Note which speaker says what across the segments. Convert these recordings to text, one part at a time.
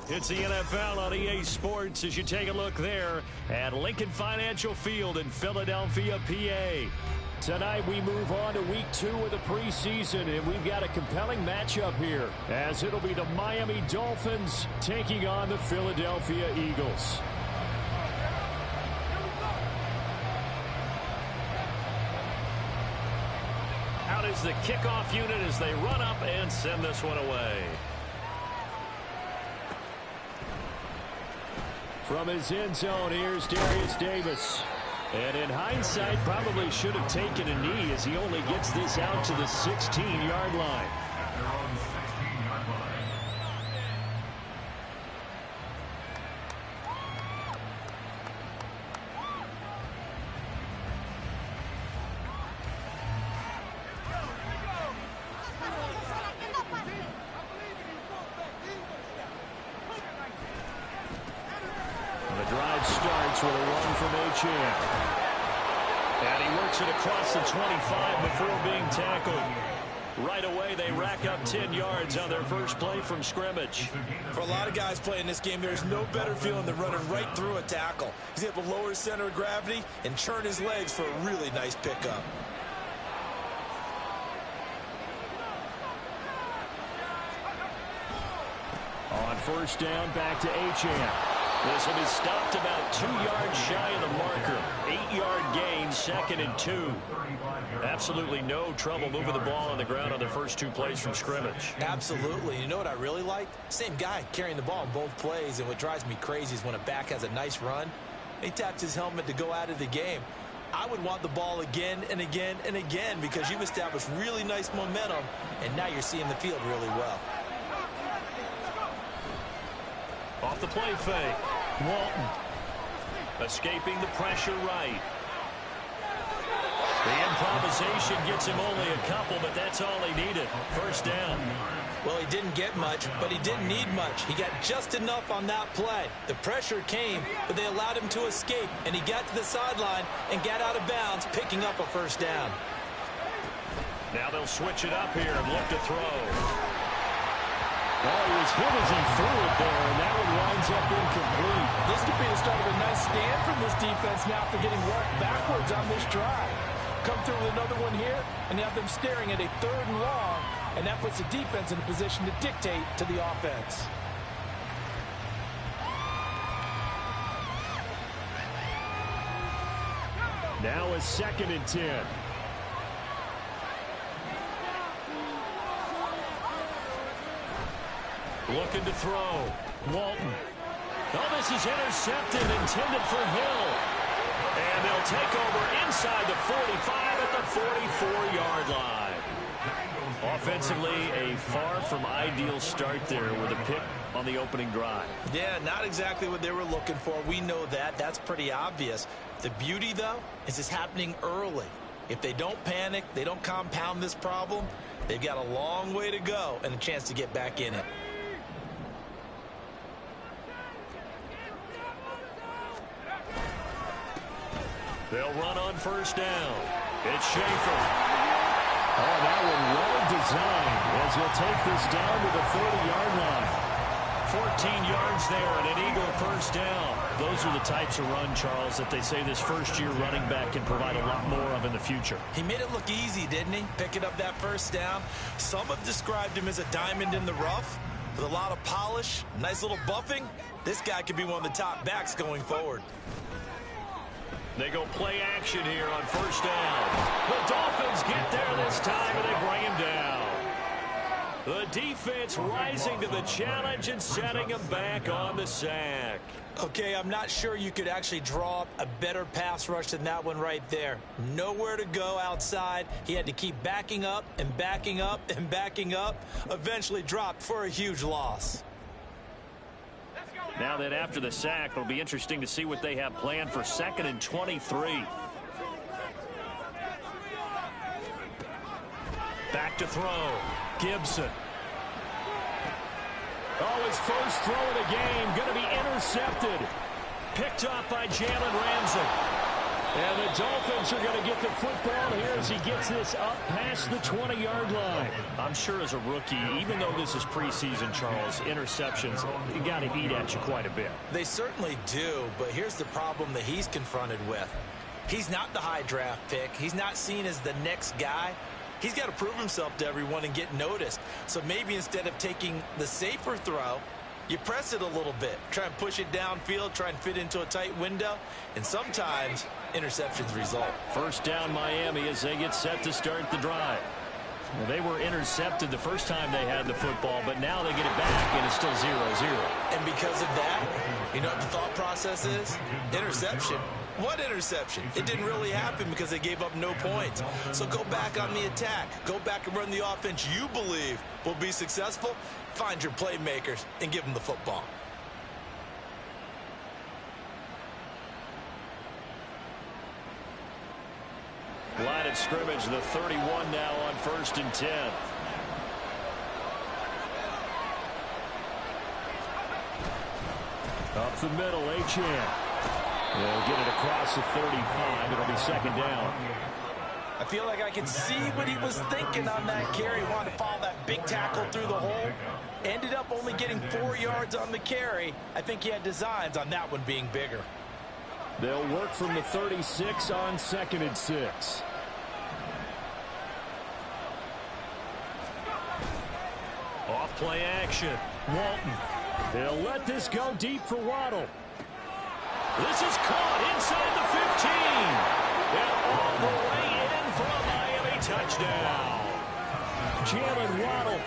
Speaker 1: It's the NFL on EA Sports as you take a look there at Lincoln Financial Field in Philadelphia, PA. Tonight we move on to week 2 of the preseason, and we've got a compelling matchup here as it'll be the Miami Dolphins taking on the Philadelphia Eagles. Out is the kickoff unit as they run up and send this one away. From his end zone, here's Darius Davis. And in hindsight, probably should have taken a knee as he only gets this out to the 16-yard line. The drive starts with a run from Achane. And he works it across the 25 before being tackled. Right away, they rack up 10 yards on their first play from scrimmage.
Speaker 2: For a lot of guys playing this game, there's no better feeling than running right through a tackle. He's able to lower his center of gravity and churn his legs for a really nice pickup.
Speaker 1: On first down, back to Achane. This one is stopped about 2 yards shy of the marker. 8-yard gain, 2nd and 2. Absolutely no trouble moving the ball on the ground on their first 2 plays from scrimmage.
Speaker 2: Absolutely. You know what I really like? Same guy carrying the ball in both plays, and what drives me crazy is when a back has a nice run, he taps his helmet to go out of the game. I would want the ball again and again and again because you've established really nice momentum, and now you're seeing the field really well.
Speaker 1: Off the play fake. Walton escaping the pressure right. The improvisation gets him only a couple, but that's all he needed. First down.
Speaker 2: Well, he didn't get much, but he didn't need much. He got just enough on that play. The pressure came, but they allowed him to escape, and he got to the sideline and got out of bounds, picking up a first down.
Speaker 1: Now they'll switch it up here and look to throw. Oh, he was hit as he threw it there, and that one winds up incomplete.
Speaker 3: This could be the start of a nice stand from this defense now for getting worked backwards on this drive. Come through with another one here, and have them staring at a 3rd and long, and that puts the defense in a position to dictate to the offense.
Speaker 1: Now a 2nd and 10. Looking to throw. Walton. Oh, this is intercepted, intended for Hill. And they'll take over inside the 45 at the 44-yard line. Offensively, a far from ideal start there with a pick on the opening drive.
Speaker 2: Yeah, not exactly what they were looking for. We know that. That's pretty obvious. The beauty, though, is it's happening early. If they don't panic, they don't compound this problem, they've got a long way to go and a chance to get back in it.
Speaker 1: They'll run on first down. It's Schaefer. Oh, that one well designed as he'll take this down to the 30-yard line. 14 yards there and an Eagle first down. Those are the types of run, Charles, that they say this first-year running back can provide a lot more of in the future.
Speaker 2: He made it look easy, didn't he? Picking up that first down. Some have described him as a diamond in the rough with a lot of polish, nice little buffing. This guy could be one of the top backs going forward.
Speaker 1: They go play action here on first down. The Dolphins get there this time, and they bring him down. The defense rising to the challenge and setting him back on the sack.
Speaker 2: Okay, I'm not sure you could actually draw up a better pass rush than that one right there. Nowhere to go outside. He had to keep backing up and backing up and backing up. Eventually dropped for a huge loss.
Speaker 1: Now then, after the sack, it'll be interesting to see what they have planned for 2nd and 23. Back to throw. Gibson. Oh, his first throw of the game going to be intercepted. Picked up by Jalen Ramsey. And the Dolphins are going to get the football here as he gets this up past the 20-yard line.
Speaker 4: I'm sure as a rookie, even though this is preseason, Charles, interceptions, you got to eat at you quite a bit.
Speaker 2: They certainly do, but here's the problem that he's confronted with. He's not the high draft pick. He's not seen as the next guy. He's got to prove himself to everyone and get noticed. So maybe instead of taking the safer throw, you press it a little bit. Try and push it downfield, try and fit into a tight window, and sometimes interceptions result.
Speaker 1: First down Miami as they get set to start the drive. Well, they were intercepted the first time they had the football, but now they get it back, and it's still 0-0.
Speaker 2: And because of that, you know what the thought process is? Interception. What interception? It didn't really happen because they gave up no points. So go back on the attack. Go back and run the offense you believe will be successful. Find your playmakers and give them the football.
Speaker 1: Line of scrimmage, the 31 now on 1st and 10. Up the middle, Achane. They'll get it across the 35. It'll be second down.
Speaker 3: I feel like I can see what he was thinking on that carry. He wanted to follow that big tackle through the hole. Ended up only getting 4 yards on the carry. I think he had designs on that one being bigger.
Speaker 1: They'll work from the 36 on 2nd and 6. Off play action. Walton. They'll let this go deep for Waddle. This is caught inside the 15. And all the way in for a Miami touchdown. Jalen Waddle,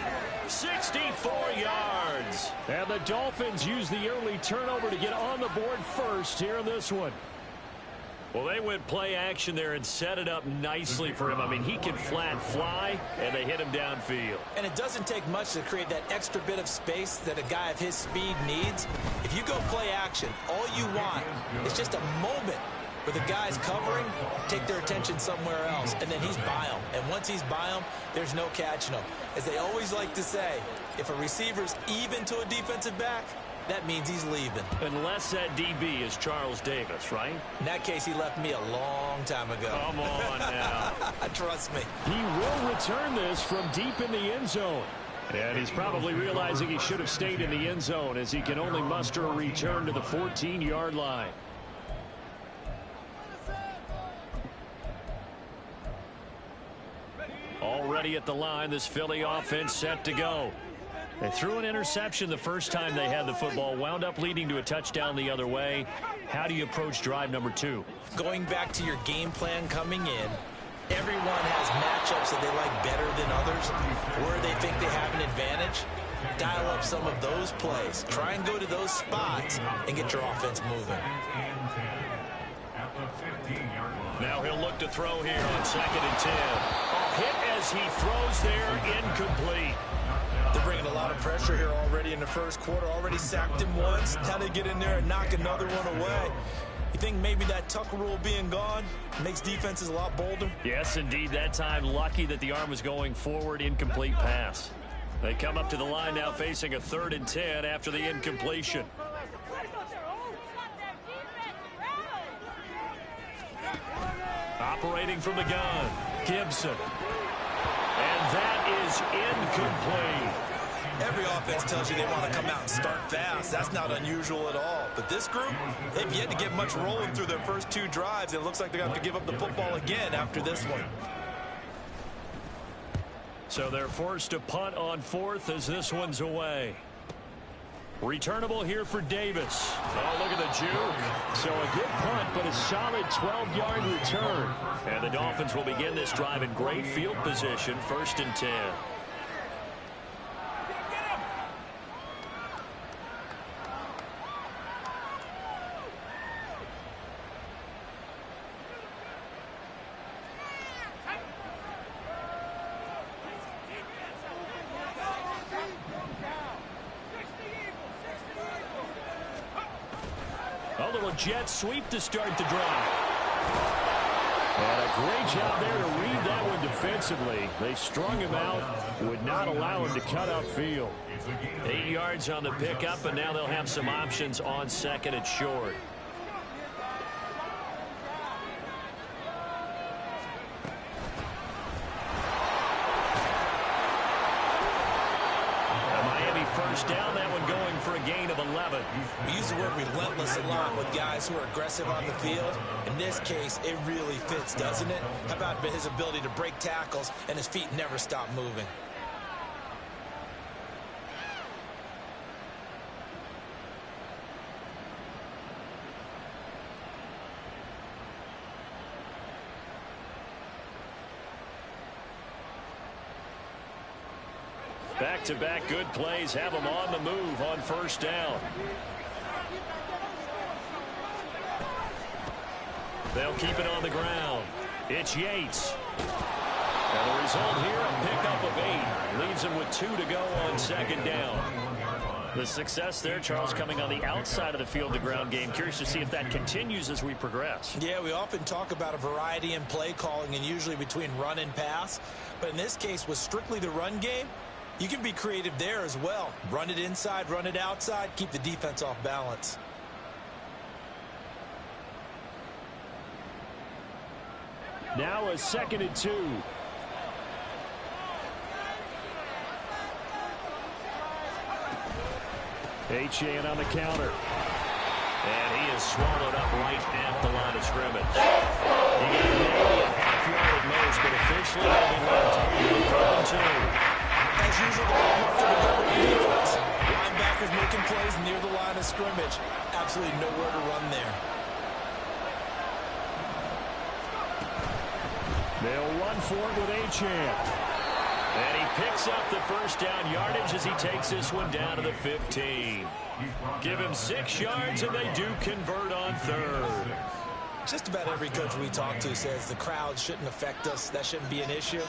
Speaker 1: 64 yards. And the Dolphins use the early turnover to get on the board first here in this one. Well, they went play action there and set it up nicely for him. I mean, he can flat fly, and they hit him downfield.
Speaker 2: And it doesn't take much to create that extra bit of space that a guy of his speed needs. If you go play action, all you want is just a moment where the guy's covering, take their attention somewhere else, and then he's by him. And once he's by him, there's no catching him. As they always like to say, if a receiver's even to a defensive back, that means he's leaving.
Speaker 1: Unless that DB is Charles Davis, right?
Speaker 2: In that case, he left me a long time ago.
Speaker 1: Come on now.
Speaker 2: Trust me.
Speaker 1: He will return this from deep in the end zone. And he's probably realizing he should have stayed in the end zone as he can only muster a return to the 14-yard line. Already at the line, this Philly offense set to go. They threw an interception the first time they had the football, wound up leading to a touchdown the other way. How do you approach drive number 2?
Speaker 2: Going back to your game plan coming in, everyone has matchups that they like better than others, where they think they have an advantage. Dial up some of those plays. Try and go to those spots and get your offense moving.
Speaker 1: Now he'll look to throw here on 2nd and 10. A hit as he throws there, incomplete.
Speaker 2: They're bringing a lot of pressure here already in the first quarter. Already sacked him once. How they get in there and knock another one away. You think maybe that Tucker rule being gone makes defenses a lot bolder?
Speaker 1: Yes, indeed. That time, lucky that the arm was going forward. Incomplete pass. They come up to the line now facing a 3rd and 10 after the incompletion. Operating from the gun, Gibson. And that is incomplete.
Speaker 2: Every offense tells you they want to come out and start fast. That's not unusual at all. But this group, they've yet to get much rolling through their first 2 drives. It looks like they're going to have to give up the football again after this one.
Speaker 1: So they're forced to punt on 4th as this one's away. Returnable here for Davis. Oh, look at the juke. So a good punt, but a solid 12-yard return. And the Dolphins will begin this drive in great field position, 1st and 10. A little jet sweep to start the drive. And a great job there to read that one defensively. They strung him out, would not allow him to cut upfield. 8 yards on the pickup, and now they'll have some options on 2nd and short.
Speaker 4: first down, that one going for a gain of 11.
Speaker 2: We use the word relentless a lot with guys who are aggressive on the field. In this case, it really fits, doesn't it? How about his ability to break tackles and his feet never stop moving?
Speaker 4: Back-to-back good plays have them on the move on first down. They'll keep it on the ground. It's Yates. And the result here, a pickup of 8. Leaves them with 2 to go on second down. The success there, Charles, coming on the outside of the field, the ground game. Curious to see if that continues as we progress.
Speaker 2: Yeah, we often talk about a variety in play calling and usually between run and pass. But in this case, with strictly the run game, you can be creative there as well. Run it inside, run it outside, keep the defense off balance.
Speaker 4: Now a 2nd and 2. Achane on the counter. And he is swallowed up right at the line of scrimmage. He got maybe a half-yard at most, but officially they'll be left with 3rd and 2.
Speaker 2: As usual, the hallmark for the Dolphins defense. Linebackers making plays near the line of scrimmage. Absolutely nowhere to run there.
Speaker 4: They'll run for it with Achane. And he picks up the first down yardage as he takes this one down to the 15. Give him 6 yards, and they do convert on 3rd.
Speaker 2: Just about every coach we talk to says the crowd shouldn't affect us. That shouldn't be an issue.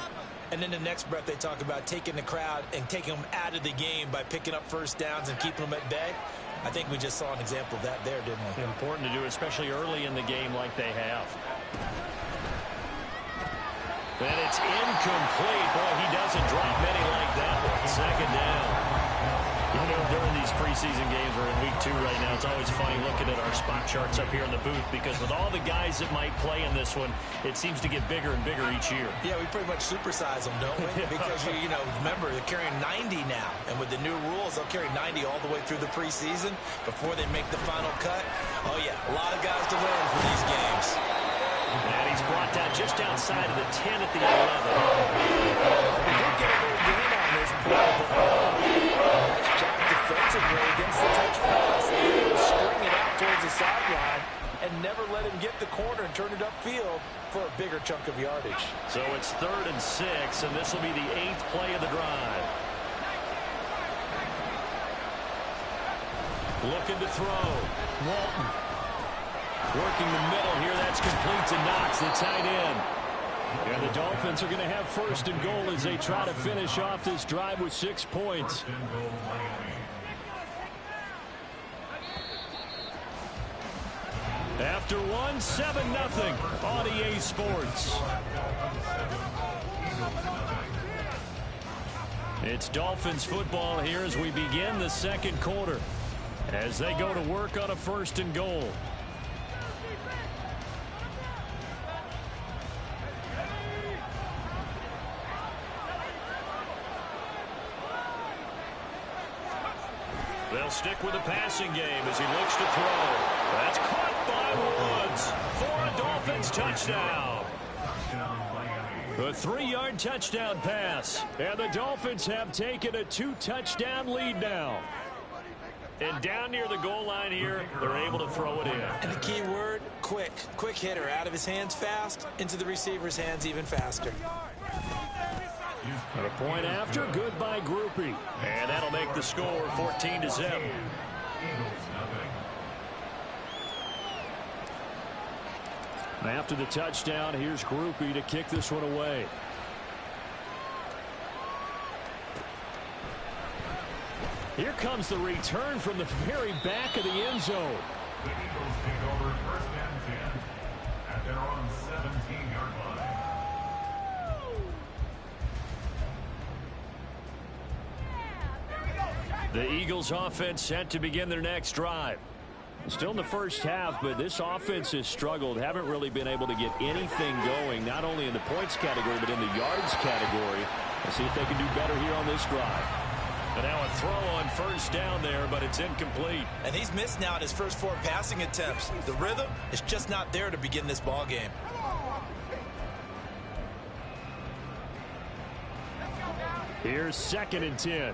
Speaker 2: And then the next breath they talk about taking the crowd and taking them out of the game by picking up first downs and keeping them at bay. I think we just saw an example of that there, didn't we?
Speaker 4: Important to do, especially early in the game like they have. And it's incomplete. Boy, he doesn't drop many like that one. 2nd down. You know, during these preseason games, we're in week 2 right now. It's always funny looking at our spot charts up here in the booth because with all the guys that might play in this one, it seems to get bigger and bigger each year.
Speaker 2: Yeah, we pretty much supersize them, don't we? Because, you know, remember, they're carrying 90 now. And with the new rules, they'll carry 90 all the way through the preseason before they make the final cut. Oh, yeah, a lot of guys to learn for these games.
Speaker 4: And he's brought down just outside of the 10 at the 11.
Speaker 3: He did get a little gain on this play, but nice job defensively against the touch pass. They were able to string it out towards the sideline and never let him get the corner and turn it upfield for a bigger chunk of yardage.
Speaker 4: So it's 3rd and 6, and this will be the 8th play of the drive. Looking to throw. Walton. Working the middle here. That's complete to Knox, the tight end. And the Dolphins are going to have 1st and goal as they try to finish off this drive with 6 points. After 1, 7-0 on EA Sports. It's Dolphins football here as we begin the 2nd quarter. As they go to work on a 1st and goal. They'll stick with the passing game as he looks to throw. That's caught by Woods for a Dolphins touchdown. A 3-yard touchdown pass. And the Dolphins have taken a 2-touchdown lead now. And down near the goal line here, they're able to throw it in.
Speaker 2: And the key word, quick. Quick hitter. Out of his hands fast, into the receiver's hands even faster.
Speaker 4: And a point after, good by Groupie. And that'll make the score 14-0. After the touchdown, here's Groupie to kick this one away. Here comes the return from the very back of the end zone.
Speaker 5: The Eagles take over 1st and 10 at their own 17-yard line.
Speaker 4: The Eagles offense set to begin their next drive. Still in the first half, but this offense has struggled. Haven't really been able to get anything going, not only in the points category, but in the yards category. Let's see if they can do better here on this drive. And now a throw on first down there, but it's incomplete.
Speaker 2: And he's missed now in his first 4 passing attempts. The rhythm is just not there to begin this ball game.
Speaker 4: Here's 2nd and 10.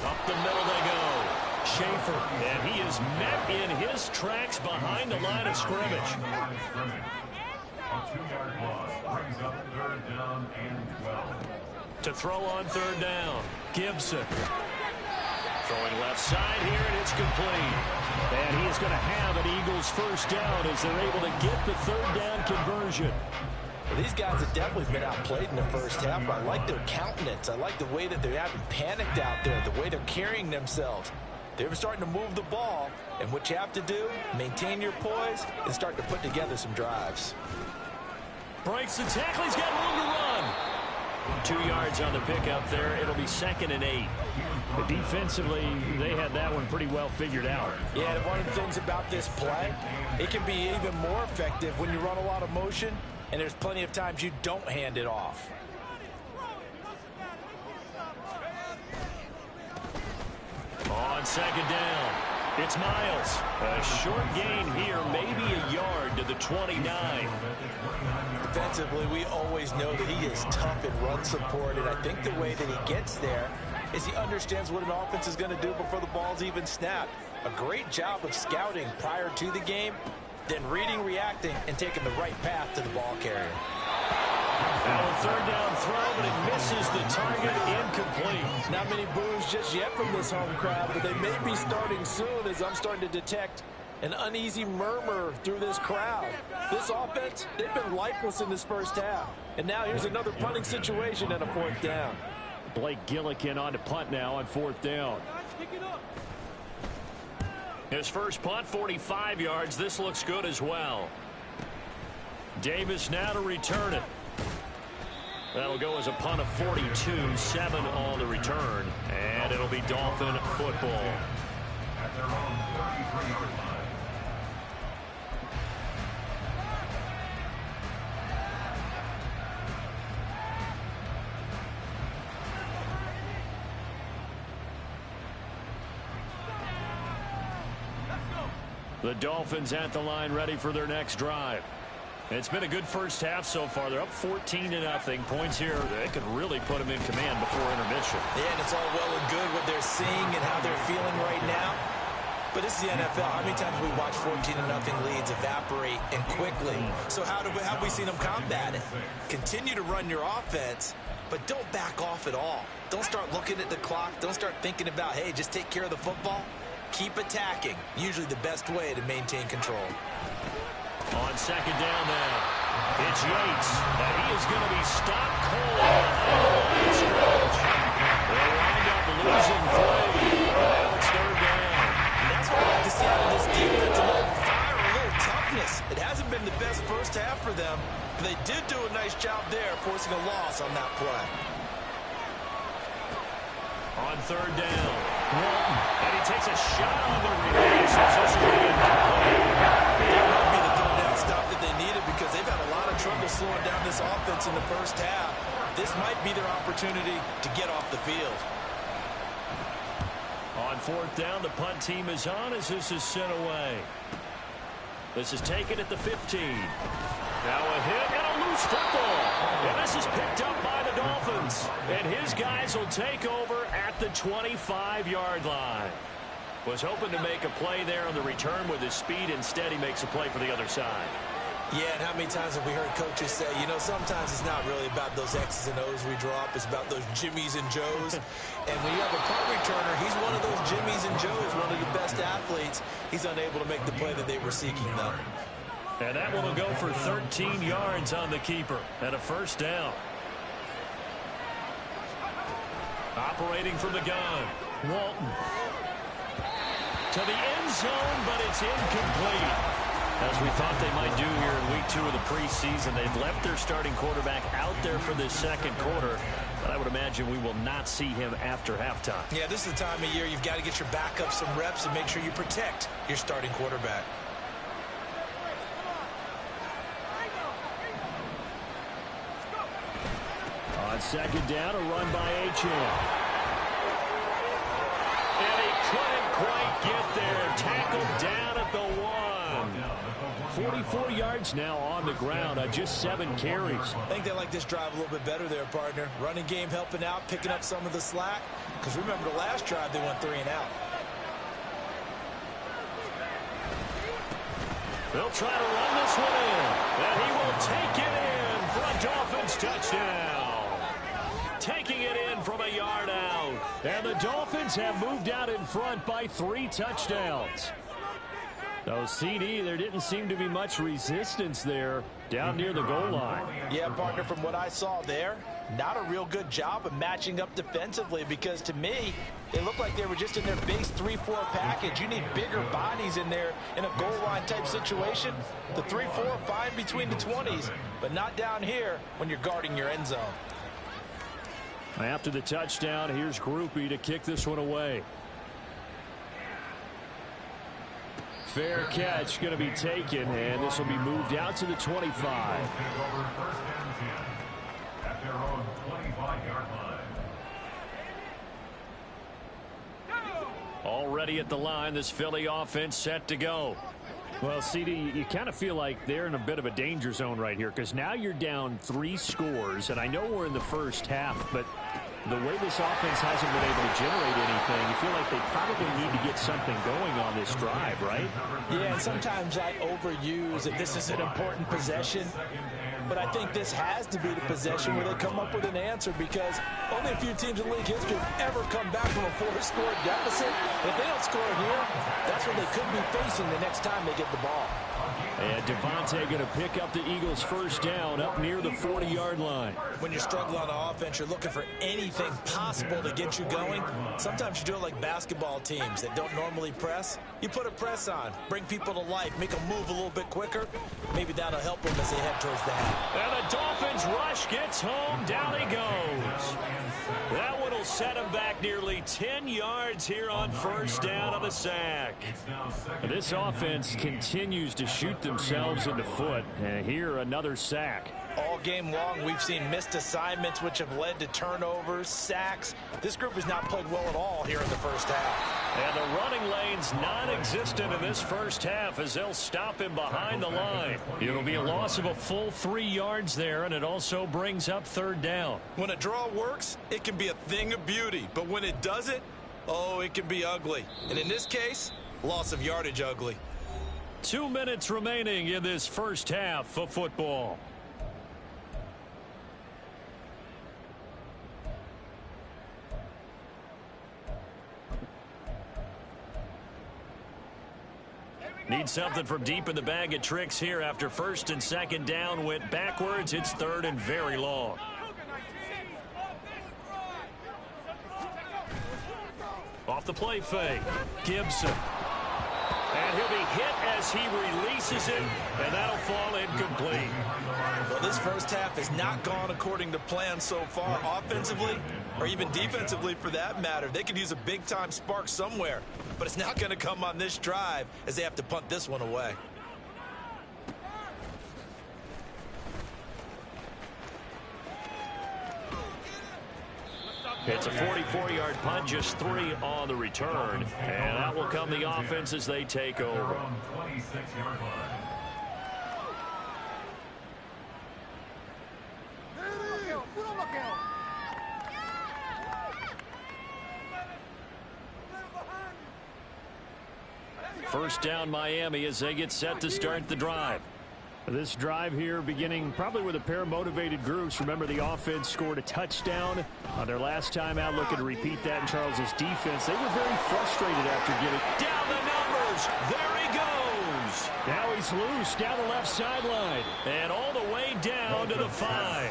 Speaker 4: Up the middle they go. Schaefer, and he is met in his tracks behind the line of scrimmage.
Speaker 5: A 2-yard loss brings up 3rd down and 12.
Speaker 4: To throw on 3rd down, Gibson. Throwing left side here, and it's complete. And he is going to have an Eagles first down as they're able to get the 3rd down conversion.
Speaker 2: Well, these guys have definitely been outplayed in the first half. I like their countenance. I like the way that they haven't panicked out there, the way they're carrying themselves. They're starting to move the ball, and what you have to do, maintain your poise and start to put together some drives.
Speaker 4: Breaks the tackle. He's got room to run. 2 yards on the pickup there. It'll be 2nd and 8. But defensively, they had that one pretty well figured out.
Speaker 3: Yeah, and one of the things about this play, it can be even more effective when you run a lot of motion, and there's plenty of times you don't hand it off.
Speaker 4: On 2nd down, it's Miles. A short gain here, maybe a yard to the 29.
Speaker 2: Defensively, we always know that he is tough in run support, and I think the way that he gets there is he understands what an offense is going to do before the ball's even snapped. A great job of scouting prior to the game, then reading, reacting, and taking the right path to the ball carrier.
Speaker 4: Now a 3rd down throw, but it misses the target, incomplete.
Speaker 3: Not many boos just yet from this home crowd, but they may be starting soon as I'm starting to detect an uneasy murmur through this crowd. This offense, they've been lifeless in this first half. And now here's another punting situation and a 4th down.
Speaker 4: Blake Gillikin on to punt now on 4th down. His first punt, 45 yards. This looks good as well. Davis now to return it. That'll go as a punt of 42, 7 on the return, and it'll be Dolphin football.
Speaker 5: At their own 33-yard line.
Speaker 4: The Dolphins at the line, ready for their next drive. It's been a good first half so far. They're up 14-0. Points here, they could really put them in command before intermission.
Speaker 2: Yeah, and it's all well and good what they're seeing and how they're feeling right now. But this is the NFL. How many times have we watched 14-0 leads evaporate and quickly? So how have we seen them combat it? Continue to run your offense, but don't back off at all. Don't start looking at the clock. Don't start thinking about, hey, just take care of the football. Keep attacking. Usually the best way to maintain control.
Speaker 4: On 2nd down now, it's Yates, and he is going to be stopped cold behind the line of scrimmage. They wind up losing play. Now it's 3rd down.
Speaker 2: And that's what I like to see out of this defense, a little fire, a little toughness. It hasn't been the best first half for them, but they did do a nice job there, forcing a loss on that play.
Speaker 4: On 3rd down, Walton, and he takes a shot on the release. This will be incomplete.
Speaker 2: That might be the third down stop that they needed because they've had a lot of trouble slowing down this offense in the first half. This might be their opportunity to get off the field.
Speaker 4: On 4th down, the punt team is on as this is sent away. This is taken at the 15. Now a hit and a loose football. And this is picked up by the Dolphins. And his guys will take over at the 25-yard line. Was hoping to make a play there on the return with his speed. Instead, he makes a play for the other side.
Speaker 2: Yeah, and how many times have we heard coaches say, you know, sometimes it's not really about those X's and O's we drop. It's about those Jimmies and Joes. And when you have a punt returner, he's one of those Jimmies and Joes, one of the best athletes. He's unable to make the play that they were seeking, though.
Speaker 4: And that one will go for 13 yards on the keeper and a 1st down. Operating from the gun, Walton. To the end zone, but it's incomplete. As we thought they might do here in week 2 of the preseason, they've left their starting quarterback out there for this 2nd quarter. But I would imagine we will not see him after halftime.
Speaker 2: Yeah, this is the time of year you've got to get your backup some reps and make sure you protect your starting quarterback.
Speaker 1: On second down, a run by Achane.
Speaker 4: And he couldn't quite get there. Tackled down at the 1.
Speaker 1: 44 yards now on the ground on just 7 carries.
Speaker 2: I think they like this drive a little bit better there, partner. Running game helping out, picking up some of the slack. Because remember the last drive, they went 3 and out.
Speaker 4: They'll try to run this one in. And he will take it in for a Dolphins touchdown. Taking it in from a yard out.
Speaker 1: And the Dolphins have moved out in front by 3 touchdowns. So, CD, there didn't seem to be much resistance there down near the goal line.
Speaker 2: Yeah, partner, from what I saw there, not a real good job of matching up defensively because, to me, it looked like they were just in their base 3-4 package. You need bigger bodies in there in a goal line type situation. The 3-4, fine between the 20s, but not down here when you're guarding your end zone.
Speaker 1: After the touchdown, here's Groupie to kick this one away. Fair catch going to be taken, and this will be moved out to the 25.
Speaker 4: Already at the line, this Philly offense set to go.
Speaker 1: Well, CD, you kind of feel like they're in a bit of a danger zone right here because now you're down 3 scores, and I know we're in the first half, but the way this offense hasn't been able to generate anything, you feel like they probably need to get something going on this drive, right?
Speaker 2: Yeah, and sometimes I overuse that this is an important possession, but I think this has to be the possession where they come up with an answer because only a few teams in league history have ever come back from a 4-score deficit. If they don't score here, that's what they could be facing the next time they get the ball.
Speaker 1: And Devontae going to pick up the Eagles' first down up near the 40-yard line.
Speaker 2: When you struggle on offense, you're looking for anything possible to get you going. Sometimes you do it like basketball teams that don't normally press. You put a press on, bring people to life, make them move a little bit quicker. Maybe that'll help them as they head towards the half.
Speaker 4: And the Dolphins rush gets home. Down he goes. That one will set him back nearly 10 yards here on first down on the sack.
Speaker 1: This offense continues to shoot themselves in the foot. And here, another sack.
Speaker 2: All game long, we've seen missed assignments, which have led to turnovers, sacks. This group has not played well at all here in the first half.
Speaker 4: And the running lane's non-existent in this first half as they'll stop him behind the line. It'll be a loss of a full 3 yards there, and it also brings up third down.
Speaker 2: When a draw works, it can be a thing of beauty. But when it doesn't, oh, it can be ugly. And in this case, loss of yardage ugly.
Speaker 4: 2 minutes remaining in this first half of football. Need something from deep in the bag of tricks here after first and second down went backwards. It's third and very long. Off the play fake. Gibson. And he'll be hit as he releases it, and that'll fall incomplete.
Speaker 2: Well, this first half has not gone according to plan so far offensively or even defensively for that matter. They could use a big-time spark somewhere, but it's not going to come on this drive as they have to punt this one away.
Speaker 4: It's a 44-yard punt, just 3 on the return. And that will come the offense as they take over. First down Miami as they get set to start the drive.
Speaker 1: This drive here beginning probably with a pair of motivated groups. Remember, the offense scored a touchdown on their last time out. Looking to repeat that in Charles's defense. They were very frustrated after getting
Speaker 4: down the numbers. There he goes.
Speaker 1: Now he's loose down the left sideline.
Speaker 4: And all the way down to the 5.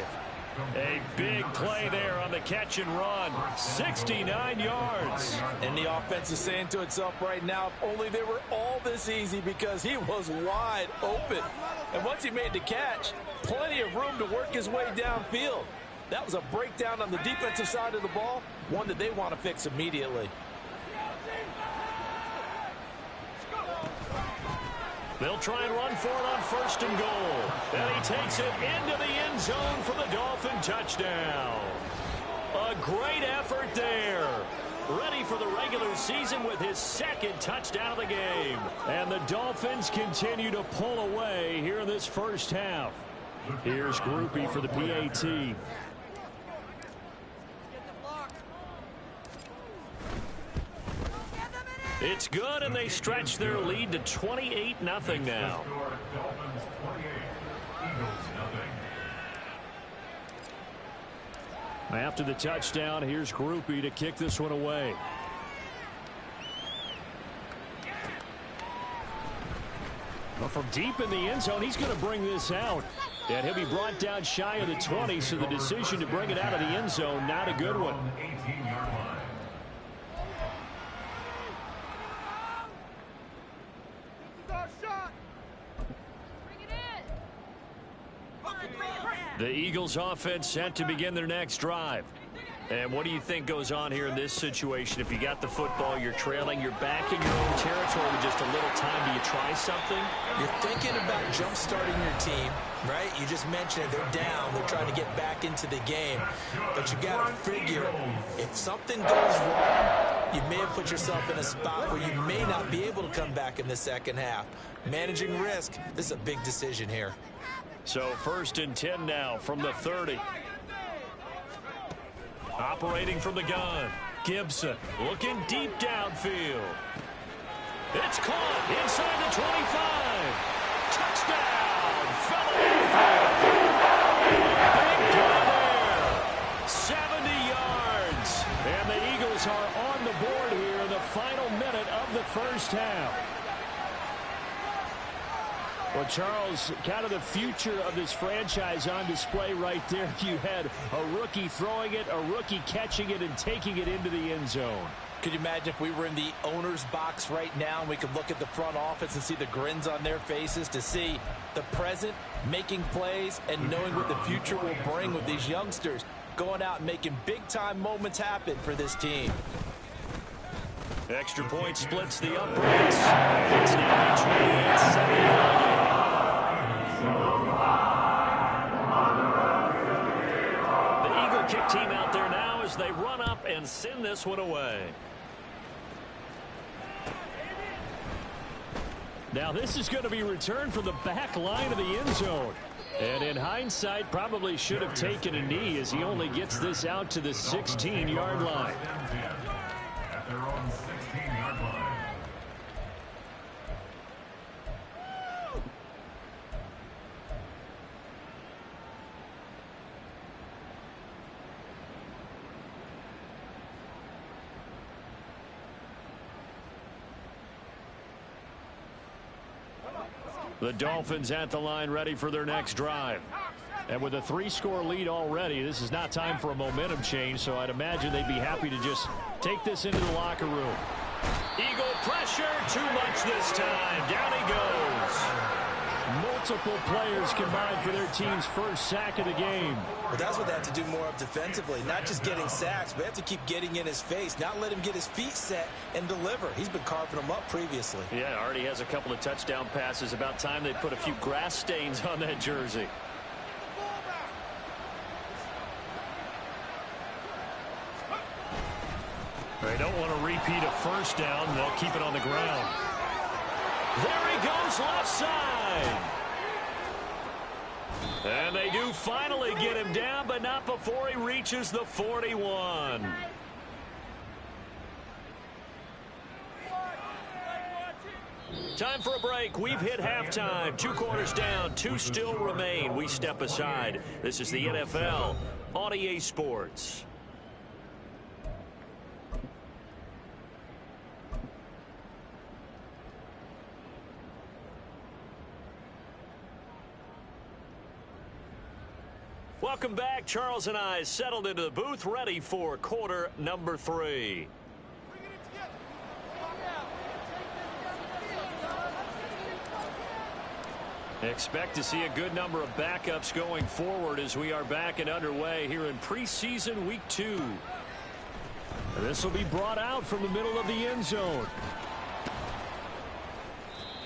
Speaker 4: A big play there on the catch and run. 69 yards.
Speaker 2: And the offense is saying to itself right now, if only they were all this easy, because he was wide open. And once he made the catch, plenty of room to work his way downfield. That was a breakdown on the defensive side of the ball, one that they want to fix immediately.
Speaker 4: They'll try and run for it on 1st and goal. And he takes it into the end zone for the Dolphin touchdown. A great effort there. Ready for the regular season with his 2nd touchdown of the game. And the Dolphins continue to pull away here in this first half. Here's Groupie for the PAT. It's good, and they stretch their lead to 28-0 now. After the touchdown, here's Groupie to kick this one away. Well, from deep in the end zone, he's going to bring this out. And he'll be brought down shy of the 20, so the decision to bring it out of the end zone, not a good one. The Eagles offense set to begin their next drive. And what do you think goes on here in this situation? If you got the football, you're trailing, you're back in your own territory with just a little time. Do you try something?
Speaker 2: You're thinking about jump-starting your team, right? You just mentioned it. They're down. They're trying to get back into the game. But you got to figure, if something goes wrong, you may have put yourself in a spot where you may not be able to come back in the second half. Managing risk, this is a big decision here.
Speaker 4: So 1st and 10 now from the 30. Operating from the gun. Gibson looking deep downfield. It's caught inside the 25. Touchdown, Philadelphia. Big play there. 70 yards. And the Eagles are on the board here in the final minute of the first half. Well, Charles, kind of the future of this franchise on display right there. You had a rookie throwing it, a rookie catching it, and taking it into the end zone.
Speaker 3: Could you imagine if we were in the owner's box right now and we could look at the front office and see the grins on their faces, to see the present making plays and knowing what the future will bring with these youngsters going out and making big-time moments happen for this team.
Speaker 4: Extra point splits the uprights. It's now a 28-7 game. The Eagle kick team out there now as they run up and send this one away. Now this is going to be returned from the back line of the end zone. And in hindsight, probably should have taken a knee as he only gets this out to the 16-yard line.
Speaker 5: At their own 16-yard line.
Speaker 4: The Dolphins at the line ready for their next drive. And with a 3-score lead already, this is not time for a momentum change, so I'd imagine they'd be happy to just take this into the locker room. Eagle pressure, too much this time. Down he goes. Multiple players combined for their team's first sack of the game.
Speaker 2: Well, that's what they have to do more of defensively. Not just getting sacks, but they have to keep getting in his face, not let him get his feet set and deliver. He's been carving them up previously.
Speaker 4: Yeah, already has a couple of touchdown passes. About time they put a few grass stains on that jersey. They don't want to repeat a first down. They'll keep it on the ground. There he goes, left side. And they do finally get him down, but not before he reaches the 41. Time for a break. We've hit halftime. 2 quarters down, 2 still remain. We step aside. This is the NFL on EA Sports. Welcome back. Charles and I settled into the booth, ready for quarter number 3. Expect to see a good number of backups going forward as we are back and underway here in preseason week 2. This will be brought out from the middle of the end zone.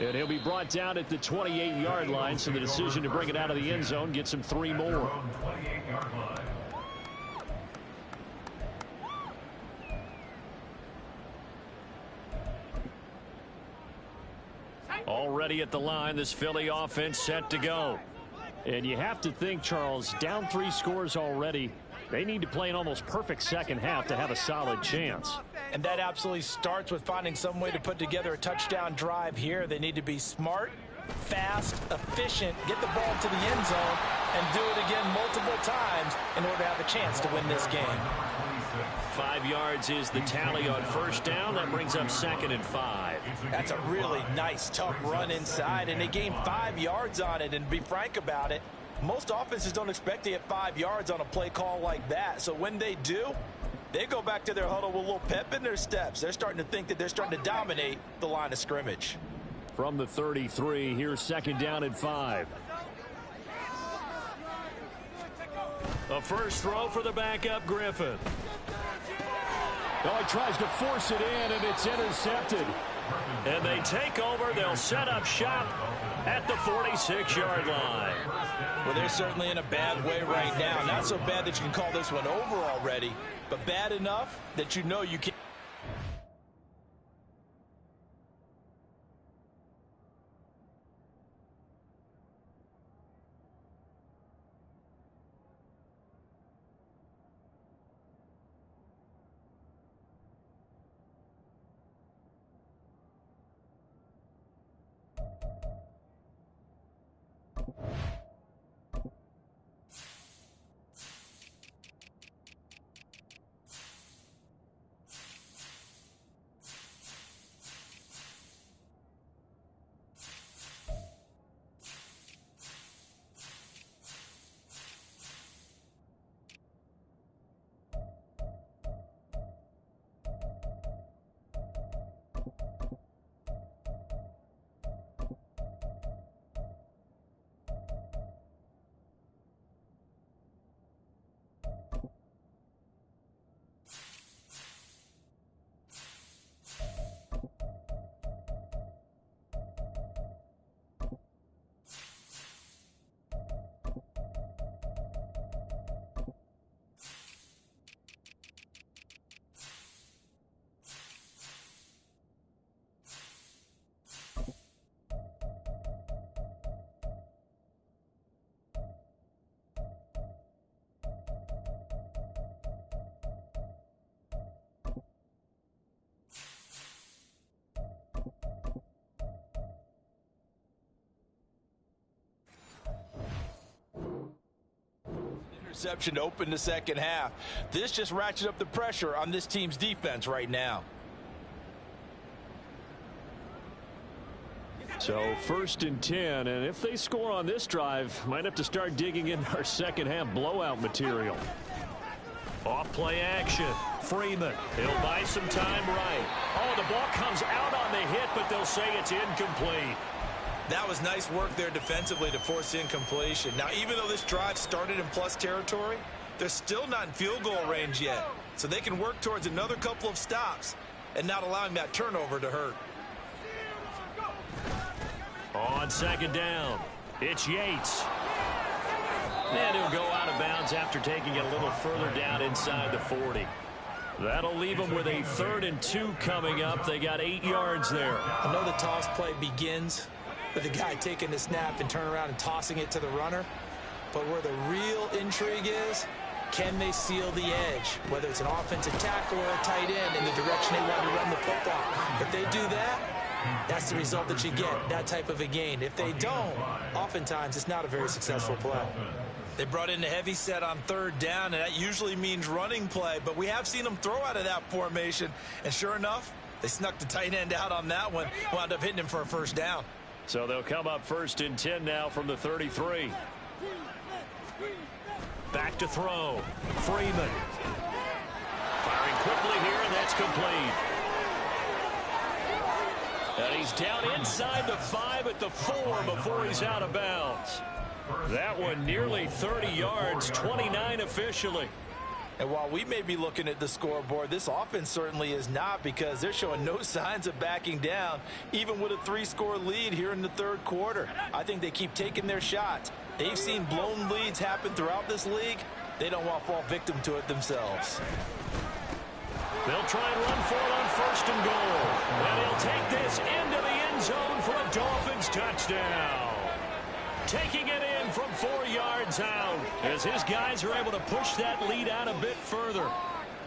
Speaker 4: And he'll be brought down at the 28-yard line, so the decision to bring it out of the end zone gets him 3 more.
Speaker 5: 28-yard line.
Speaker 4: Already at the line, this Philly offense set to go. And you have to think, Charles, down 3 scores already. They need to play an almost perfect second half to have a solid chance.
Speaker 3: And that absolutely starts with finding some way to put together a touchdown drive here. They need to be smart, fast, efficient, get the ball to the end zone, and do it again multiple times in order to have a chance to win this game.
Speaker 4: 5 yards is the tally on first down. That brings up 2nd and 5.
Speaker 3: That's a really nice, tough run inside, and they gained 5 yards on it. And to be frank about it, most offenses don't expect to get 5 yards on a play call like that. So when they do, they go back to their huddle with a little pep in their steps. They're starting to think that they're starting to dominate the line of scrimmage.
Speaker 4: From the 33, here's 2nd down and 5. A first throw for the backup, Griffin.
Speaker 1: Oh, he tries to force it in, and it's intercepted.
Speaker 4: And they take over. They'll set up shop at the 46-yard line.
Speaker 3: Well, they're certainly in a bad way right now. Not so bad that you can call this one over already, but bad enough that you know you can't. Interception to open the second half. This just ratchets up the pressure on this team's defense right now.
Speaker 4: So 1st and 10, and if they score on this drive, might have to start digging in our second half blowout material. Off play action. Freeman. He'll buy some time right. Oh, the ball comes out on the hit, but they'll say it's incomplete.
Speaker 2: That was nice work there defensively to force incompletion. Now, even though this drive started in plus territory, they're still not in field goal range yet. So they can work towards another couple of stops and not allowing that turnover to hurt.
Speaker 4: On 2nd down, it's Yates. And he'll go out of bounds after taking it a little further down inside the 40. That'll leave them with a 3rd and 2 coming up. They got 8 yards there.
Speaker 2: I know the toss play begins with the guy taking the snap and turn around and tossing it to the runner. But where the real intrigue is, can they seal the edge? Whether it's an offensive tackle or a tight end in the direction they want to run the football. If they do that, that's the result that you get, that type of a gain. If they don't, oftentimes it's not a very successful play. They brought in the heavy set on 3rd down, and that usually means running play. But we have seen them throw out of that formation. And sure enough, they snuck the tight end out on that one, wound up hitting him for a 1st down.
Speaker 4: So they'll come up 1st and 10 now from the 33. Back to throw. Freeman. Firing quickly here, and that's complete. And he's down inside the 5 at the 4 before he's out of bounds. That one nearly 30 yards, 29 officially.
Speaker 2: And while we may be looking at the scoreboard, this offense certainly is not, because they're showing no signs of backing down, even with a 3-score lead here in the third quarter. I think they keep taking their shots. They've seen blown leads happen throughout this league. They don't want to fall victim to it themselves.
Speaker 4: They'll try and run for it on 1st and goal. And he'll take this into the end zone for a Dolphins touchdown. Taking it in from 4 yards out as his guys are able to push that lead out a bit further.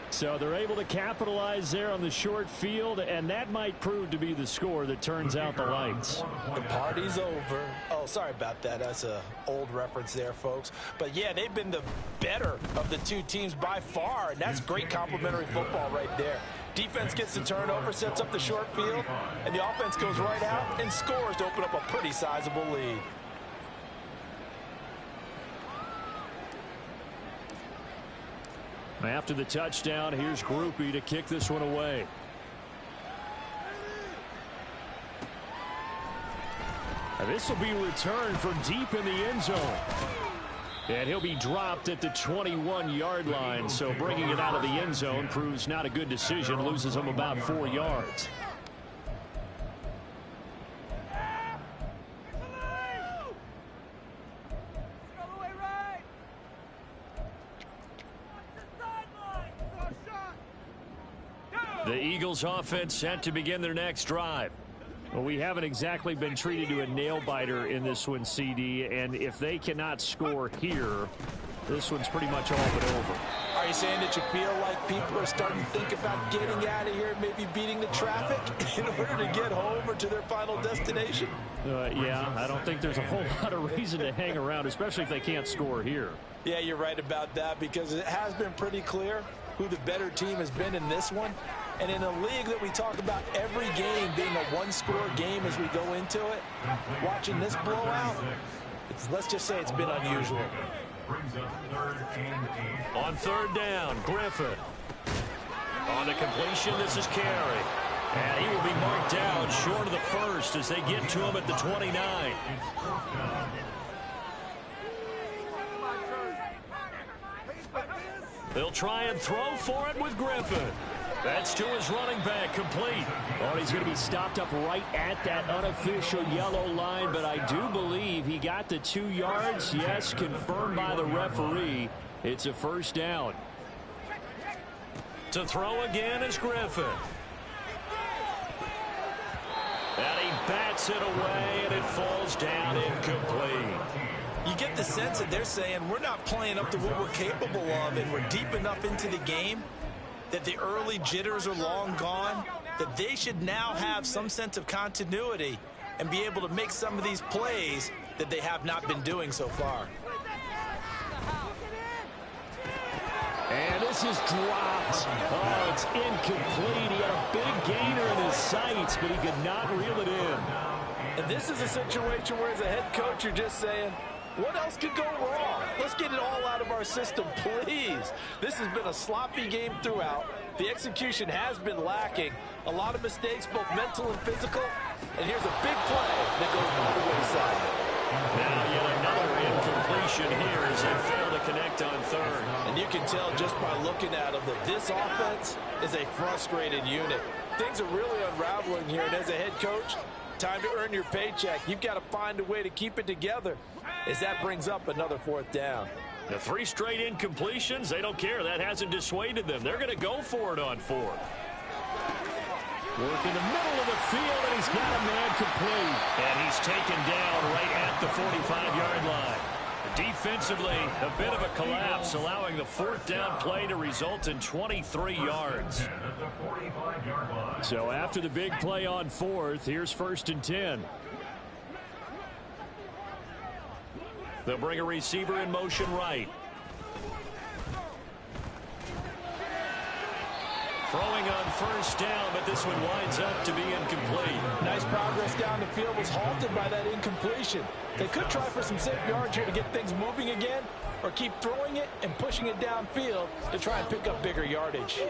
Speaker 1: So they're able to capitalize there on the short field, and that might prove to be the score that turns out the lights.
Speaker 2: The party's over. Oh, sorry about that. That's an old reference there, folks. But, yeah, they've been the better of the two teams by far, and that's great complimentary football right there. Defense gets the turnover, sets up the short field, and the offense goes right out and scores to open up a pretty sizable lead.
Speaker 1: After the touchdown, here's Groupie to kick this one away. And this will be returned from deep in the end zone. And he'll be dropped at the 21-yard line. So bringing it out of the end zone proves not a good decision. Loses him about 4 yards. The Eagles offense set to begin their next drive. Well, we haven't exactly been treated to a nail-biter in this one, CD, and if they cannot score here, this one's pretty much all but over.
Speaker 2: Are you saying that you feel like people are starting to think about getting out of here, maybe beating the traffic in order to get home or to their final destination?
Speaker 1: Yeah, I don't think there's a whole lot of reason to hang around, especially if they can't score here.
Speaker 2: Yeah, you're right about that, because it has been pretty clear who the better team has been in this one. And in a league that we talk about every game being a one-score game as we go into it, watching this blowout, let's just say it's been unusual.
Speaker 4: On 3rd down, Griffin. On the completion, this is Carey. And he will be marked down short of the first as they get to him at the 29. They'll try and throw for it with Griffin. That's to his running back, complete.
Speaker 1: Oh, he's going to be stopped up right at that unofficial yellow line, but I do believe he got the 2 yards. Yes, confirmed by the referee. It's a 1st down.
Speaker 4: To throw again is Griffin. And he bats it away, and it falls down incomplete.
Speaker 2: You get the sense that they're saying we're not playing up to what we're capable of, and we're deep enough into the game that the early jitters are long gone, that they should now have some sense of continuity and be able to make some of these plays that they have not been doing so far.
Speaker 1: And this is dropped. Oh, it's incomplete. He had a big gainer in his sights, but he could not reel it in.
Speaker 2: And this is a situation where, as a head coach, you're just saying, what else could go wrong? Let's get it all out of our system, please. This has been a sloppy game throughout. The execution has been lacking. A lot of mistakes, both mental and physical. And here's a big play that goes by the wayside.
Speaker 4: Now yet another incompletion here as they fail to connect on 3rd.
Speaker 2: And you can tell just by looking at them that this offense is a frustrated unit. Things are really unraveling here. And as a head coach, time to earn your paycheck. You've got to find a way to keep it together, as that brings up another 4th down.
Speaker 4: The 3 straight incompletions, they don't care. That hasn't dissuaded them. They're going to go for it on 4th.
Speaker 1: Work in the middle of the field, and he's got a man complete.
Speaker 4: And he's taken down right at the 45-yard line. Defensively, a bit of a collapse, allowing the 4th down play to result in 23 yards.
Speaker 1: So after the big play on 4th, here's 1st and 10.
Speaker 4: They'll bring a receiver in motion right. Throwing on 1st down, but this one winds up to be incomplete.
Speaker 2: Nice progress down the field was halted by that incompletion. They could try for some safe yards here to get things moving again, or keep throwing it and pushing it downfield to try and pick up bigger yardage.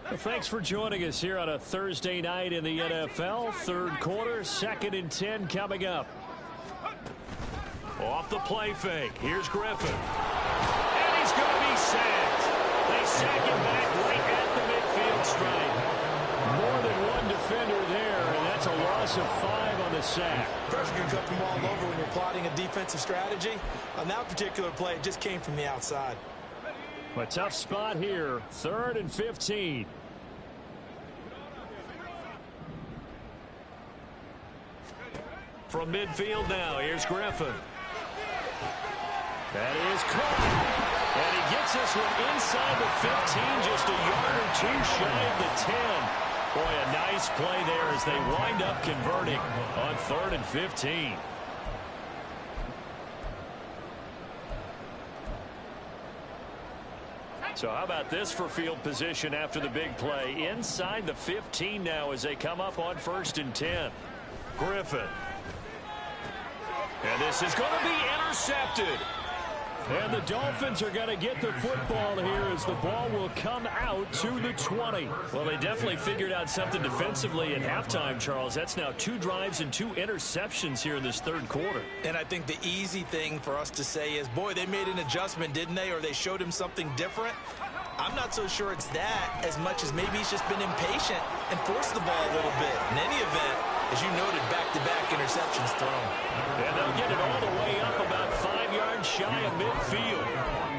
Speaker 1: Well, thanks for joining us here on a Thursday night in the NFL. 3rd quarter, 2nd and 10 coming up.
Speaker 4: Off the play fake. Here's Griffin. And he's going to be sacked. They sack him back right at the midfield stripe.
Speaker 1: More than one defender there, and that's a loss of 5 on the sack.
Speaker 2: Pressure can come from all over when you're plotting a defensive strategy. On that particular play, it just came from the outside.
Speaker 1: A tough spot here. 3rd and 15.
Speaker 4: From midfield now, here's Griffin.
Speaker 1: That is caught. And he gets this one inside the 15, just a yard or 2 shy of the 10. Boy, a nice play there as they wind up converting on 3rd and 15. So how about this for field position after the big play? Inside the 15 now as they come up on 1st and 10. Griffin. And this is going to be intercepted. And the Dolphins are going to get the football here as the ball will come out to the 20.
Speaker 4: Well, they definitely figured out something defensively at halftime, Charles. That's now 2 drives and 2 interceptions here in this 3rd quarter.
Speaker 2: And I think the easy thing for us to say is, boy, they made an adjustment, didn't they? Or they showed him something different. I'm not so sure it's that as much as maybe he's just been impatient and forced the ball a little bit. In any event, as you noted, back-to-back interceptions thrown.
Speaker 1: And they'll get it all the way up about 5 yards shy of midfield.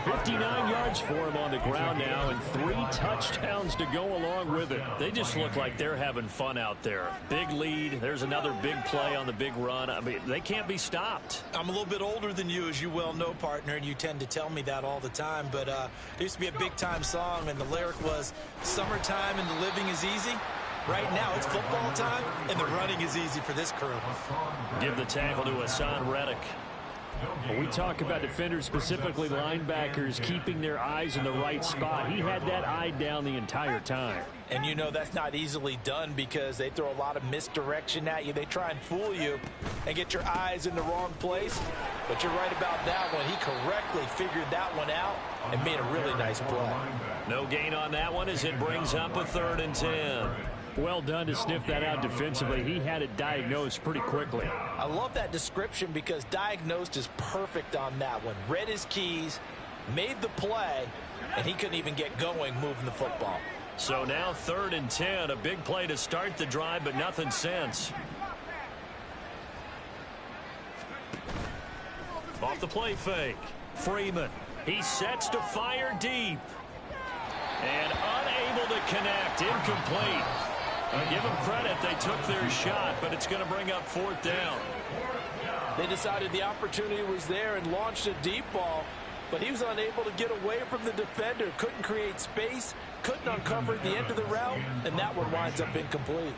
Speaker 1: 59 yards for him on the ground now and 3 touchdowns to go along with it.
Speaker 4: They just look like they're having fun out there. Big lead. There's another big play on the big run. I mean, they can't be stopped.
Speaker 2: I'm a little bit older than you, as you well know, partner, and you tend to tell me that all the time. But there used to be a big-time song, and the lyric was, "Summertime and the living is easy." Right now, it's football time, and the running is easy for this crew.
Speaker 4: Give the tackle to Hassan Reddick.
Speaker 1: When we talk about defenders, specifically linebackers, keeping their eyes in the right spot, he had that eye down the entire time.
Speaker 2: And you know that's not easily done because they throw a lot of misdirection at you. They try and fool you and get your eyes in the wrong place. But you're right about that one. He correctly figured that one out and made a really nice play.
Speaker 4: No gain on that one as it brings up a 3rd and 10.
Speaker 1: Well done to sniff that out defensively. He had it diagnosed pretty quickly.
Speaker 2: I love that description because diagnosed is perfect on that one. Read his keys, made the play, and he couldn't even get going moving the football.
Speaker 4: So now 3rd and 10, a big play to start the drive, but nothing since. Off the play fake. Freeman. He sets to fire deep. And unable to connect. Incomplete. Give them credit. They took their shot, but it's going to bring up 4th down.
Speaker 3: They decided the opportunity was there and launched a deep ball, but he was unable to get away from the defender. Couldn't create space, couldn't uncover the end of the route, and that one winds up incomplete.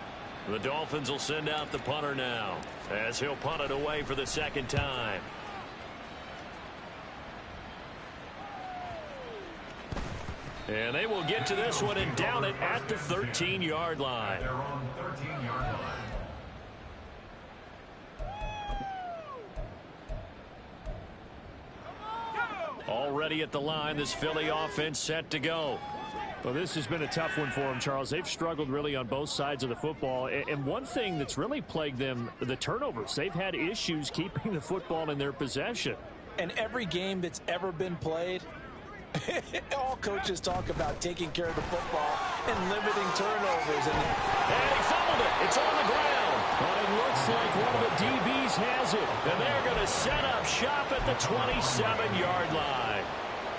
Speaker 4: The Dolphins will send out the punter now as he'll punt it away for the 2nd time. And they will get to this one and down it at the 13-yard line.
Speaker 5: They're on 13-yard line.
Speaker 4: Already at the line, this Philly offense set to go.
Speaker 1: Well, this has been a tough one for them, Charles. They've struggled really on both sides of the football. And one thing that's really plagued them, the turnovers. They've had issues keeping the football in their possession.
Speaker 3: And every game that's ever been played, all coaches talk about taking care of the football and limiting turnovers. And
Speaker 4: he fumbled it. It's on the ground.
Speaker 1: But it looks like one of the DBs has it.
Speaker 4: And they're going to set up shop at the 27-yard line.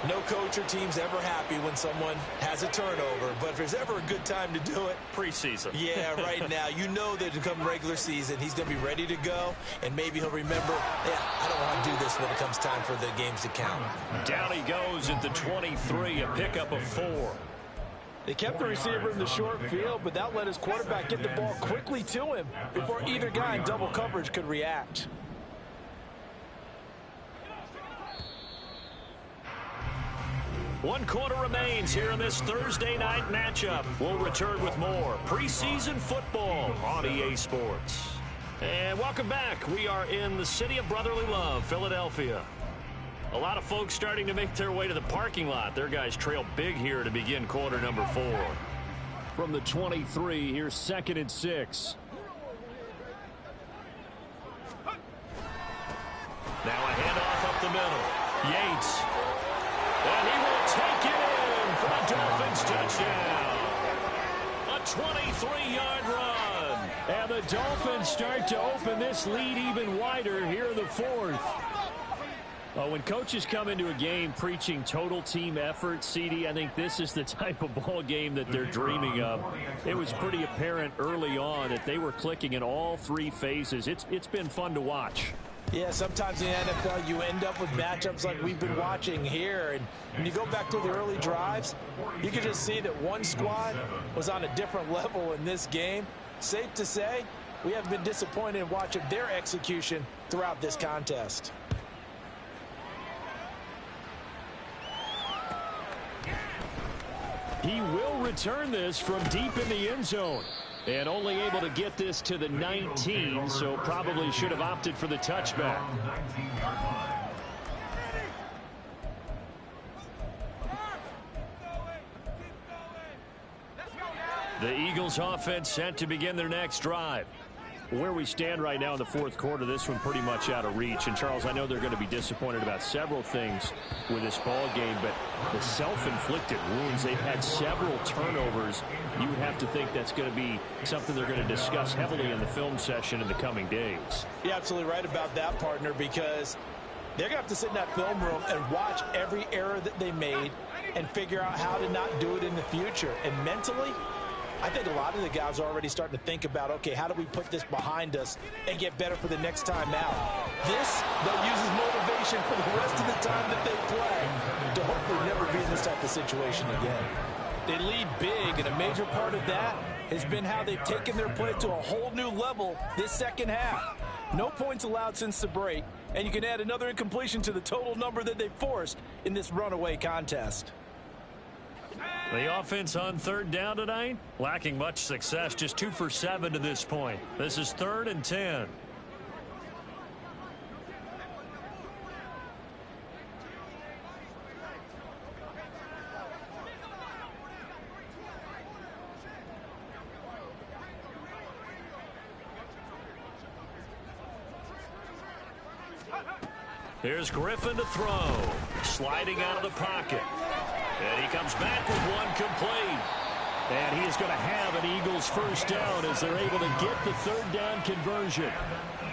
Speaker 2: No coach or team's ever happy when someone has a turnover, but if there's ever a good time to do it,
Speaker 4: preseason.
Speaker 2: Yeah, right now. You know that to come regular season, he's going to be ready to go, and maybe he'll remember, yeah, I don't want to do this when it comes time for the games to count.
Speaker 4: Down he goes at the 23, a pickup of 4.
Speaker 3: they kept the receiver in the short field, but that let his quarterback get the ball quickly to him before either guy in double coverage could react.
Speaker 4: One quarter remains here in this Thursday night matchup. We'll return with more preseason football on EA Sports. And welcome back. We are in the city of brotherly love, Philadelphia. A lot of folks starting to make their way to the parking lot. Their guys trail big here to begin quarter number 4.
Speaker 1: From the 23, here's 2nd and 6.
Speaker 4: Now a handoff the middle. Yates. And he will take it in for a Dolphins touchdown. A 23-yard run.
Speaker 1: And the Dolphins start to open this lead even wider here in the fourth. When coaches come into a game preaching total team effort, CD, I think this is the type of ball game that they're dreaming of. It was pretty apparent early on that they were clicking in all three phases. It's been fun to watch.
Speaker 3: Yeah, sometimes in the NFL you end up with matchups like we've been watching here. And when you go back to the early drives, you can just see that one squad was on a different level in this game. Safe to say, we have been disappointed in watching their execution throughout this contest.
Speaker 1: He will return this from deep in the end zone. And only able to get this to the 19, so probably should have opted for the touchback. The Eagles offense set to begin their next drive. Where we stand right now in the fourth quarter, this one pretty much out of reach. And, Charles, I know they're going to be disappointed about several things with this ball game, but the self-inflicted wounds, they've had several turnovers. You would have to think that's going to be something they're going to discuss heavily in the film session in the coming days.
Speaker 3: You're absolutely right about that, partner, because they're going to have to sit in that film room and watch every error that they made and figure out how to not do it in the future. And mentally, I think a lot of the guys are already starting to think about, okay, how do we put this behind us and get better for the next time out? This, they'll use as motivation for the rest of the time that they play to hopefully never be in this type of situation again. They lead big, and a major part of that has been how they've taken their play to a whole new level this second half. No points allowed since the break, and you can add another incompletion to the total number that they forced in this runaway contest.
Speaker 4: The offense on third down tonight, lacking much success, just 2 for 7 to this point. This is 3rd and 10. Here's Griffin to throw, sliding out of the pocket. And he comes back with one complete.
Speaker 1: And he is going to have an Eagles first down as they're able to get the third down conversion.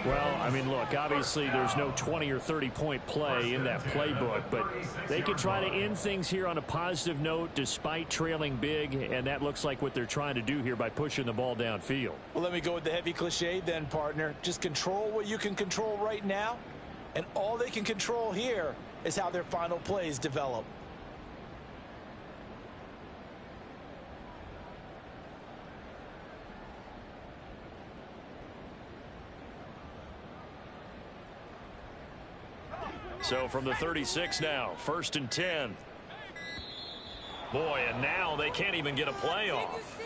Speaker 1: Well, I mean, look, obviously there's no 20 or 30-point play in that playbook, but they can try to end things here on a positive note despite trailing big, and that looks like what they're trying to do here by pushing the ball downfield.
Speaker 3: Well, let me go with the heavy cliche then, partner. Just control what you can control right now, and all they can control here is how their final plays develop.
Speaker 4: So from the 36 now, 1st and 10. Boy, and now they can't even get a play off.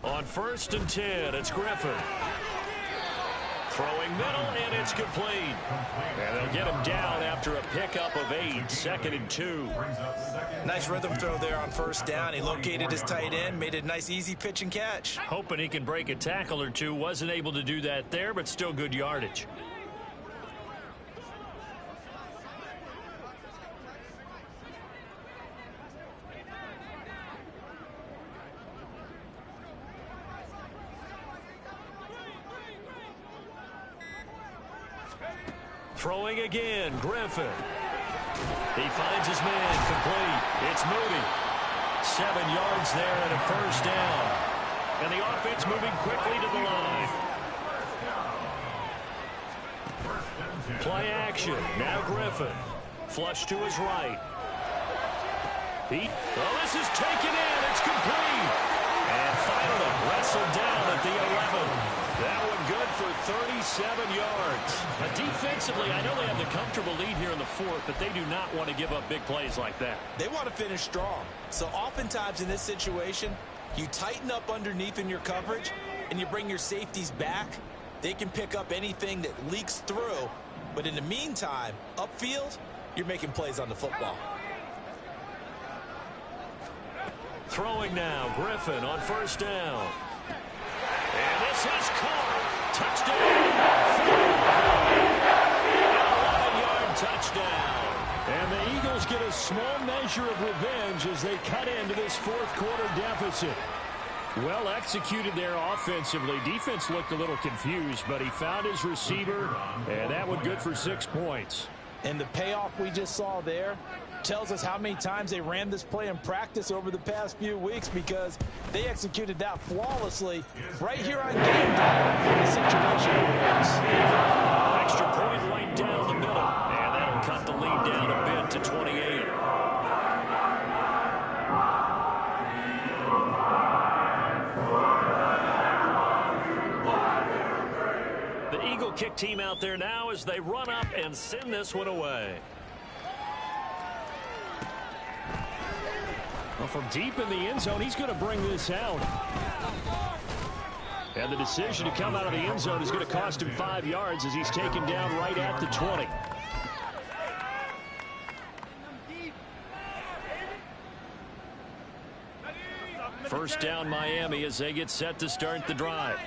Speaker 4: On 1st and 10, it's Griffin. Throwing middle, and it's complete. And they'll get him down after a pickup of 8, 2nd and 2.
Speaker 2: Nice rhythm throw there on 1st down. He located his tight end, made a nice easy pitch and catch.
Speaker 4: Hoping he can break a tackle or two. Wasn't able to do that there, but still good yardage. Throwing again, Griffin. He finds his man, complete. It's Moody. 7 yards there and a 1st down. And the offense moving quickly to the line. Play action. Now Griffin. Flush to his right. This is taken in. It's complete. And finally wrestled down at the 11. That one good for 37 yards. Defensively, I know they have the comfortable lead here in the fourth, but they do not want to give up big plays like that.
Speaker 2: They want to finish strong. So oftentimes in this situation, you tighten up underneath in your coverage, and you bring your safeties back. They can pick up anything that leaks through. But in the meantime, upfield, you're making plays on the football.
Speaker 4: Throwing now, Griffin on first down. And this is caught. Touchdown. 11-yard touchdown.
Speaker 1: And the Eagles get a small measure of revenge as they cut into this fourth quarter deficit. Well executed there offensively. Defense looked a little confused, but he found his receiver, and that one good for 6 points.
Speaker 3: And the payoff we just saw there tells us how many times they ran this play in practice over the past few weeks, because they executed that flawlessly right here on game day in the situation.
Speaker 4: Extra point right down the middle, and that'll cut the lead down a bit to 28. The Eagle kick team out there now as they run up and send this one away.
Speaker 1: Well, from deep in the end zone, he's going to bring this out. And the decision to come out of the end zone is going to cost him 5 yards as he's taken down right at the 20. First down Miami as they get set to start the drive.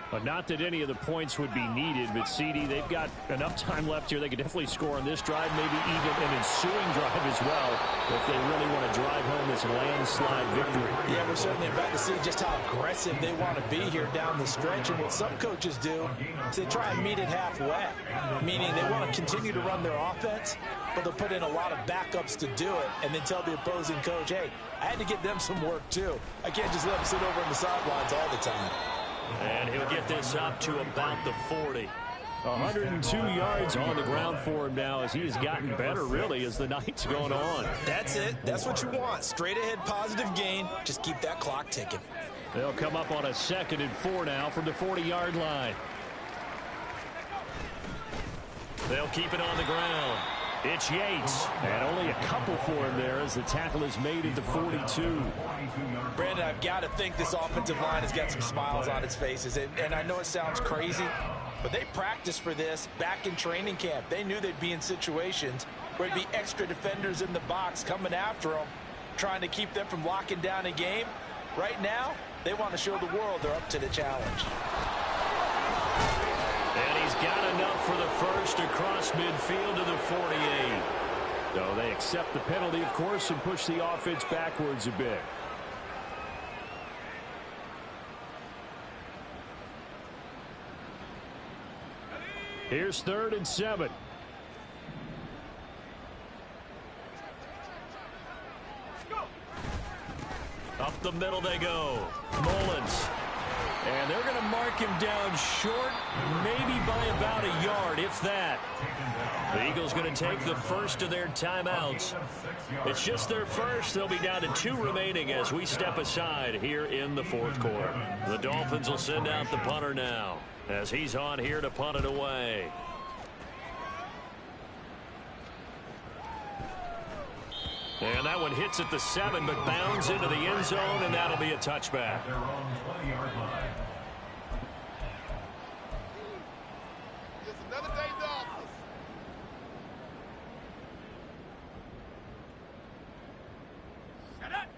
Speaker 1: But not that any of the points would be needed, but CD, they've got enough time left here. They could definitely score on this drive, maybe even an ensuing drive as well, if they really want to drive home this landslide victory.
Speaker 3: Yeah, we're certainly about to see just how aggressive they want to be here down the stretch. And what some coaches do is they try and meet it halfway, meaning they want to continue to run their offense, but they'll put in a lot of backups to do it and then tell the opposing coach, hey, I had to get them some work too. I can't just let them sit over on the sidelines all the time.
Speaker 4: And he'll get this up to about the 40.
Speaker 1: 102 yards on the ground for him now as he has gotten better, really, as the night's going on.
Speaker 2: That's it. That's what you want. Straight ahead positive gain. Just keep that clock ticking.
Speaker 1: They'll come up on a 2nd and 4 now from the 40-yard line.
Speaker 4: They'll keep it on the ground. It's Yates.
Speaker 1: And only a couple for him there as the tackle is made at the 42.
Speaker 2: Brandon, I've got to think this offensive line has got some smiles on its faces. And I know it sounds crazy, but they practiced for this back in training camp. They knew they'd be in situations where there'd be extra defenders in the box coming after them, trying to keep them from locking down a game. Right now, they want to show the world they're up to the challenge.
Speaker 4: And he's got enough for the first across midfield to the 48.
Speaker 1: So they accept the penalty, of course, and push the offense backwards a bit. Here's 3rd and 7.
Speaker 4: Up the middle they go.
Speaker 1: Mullins. And they're going to mark him down short, maybe by about a yard, if that.
Speaker 4: The Eagles going to take the first of their timeouts. It's just their first. They'll be down to 2 remaining as we step aside here in the fourth quarter. The Dolphins will send out the punter now as he's on here to punt it away. And that one hits at the 7, but bounds into the end zone, and that'll be a touchback.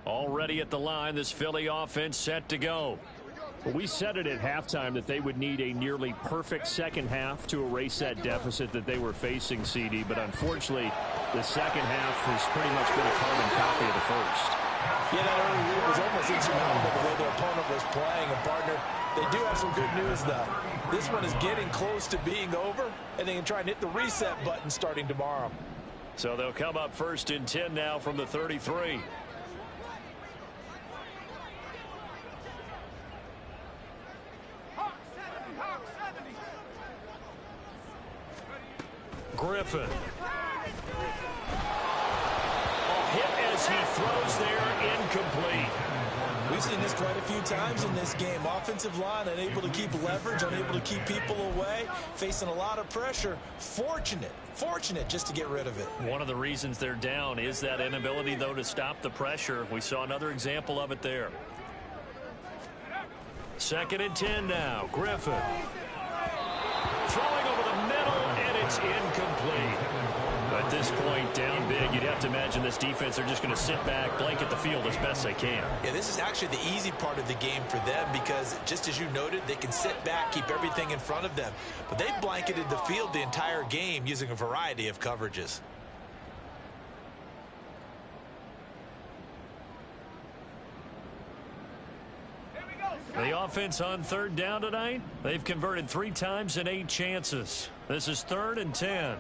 Speaker 4: Already at the line, this Philly offense set to go.
Speaker 1: Well, we said it at halftime that they would need a nearly perfect second half to erase that deficit that they were facing, CD. But unfortunately, the second half has pretty much been a carbon copy of the first.
Speaker 3: Yeah, that early lead was almost insurmountable the way their opponent was playing. And, partner, they do have some good news, though. This one is getting close to being over, and they can try and hit the reset button starting tomorrow.
Speaker 4: So they'll come up 1st and 10 now from the 33. Griffin. A hit as he throws there, incomplete.
Speaker 2: We've seen this quite a few times in this game. Offensive line unable to keep leverage, unable to keep people away, facing a lot of pressure. Fortunate just to get rid of it.
Speaker 4: One of the reasons they're down is that inability, though, to stop the pressure. We saw another example of it there. 2nd and 10 now. Griffin. Throwing over the middle, and it's incomplete. At this point, down big, you'd have to imagine this defense, they're just going to sit back, blanket the field as best they can.
Speaker 2: Yeah, this is actually the easy part of the game for them because, just as you noted, they can sit back, keep everything in front of them. But they blanketed the field the entire game using a variety of coverages.
Speaker 4: The offense on 3rd down tonight, they've converted 3 times in 8 chances. This is 3rd and 10.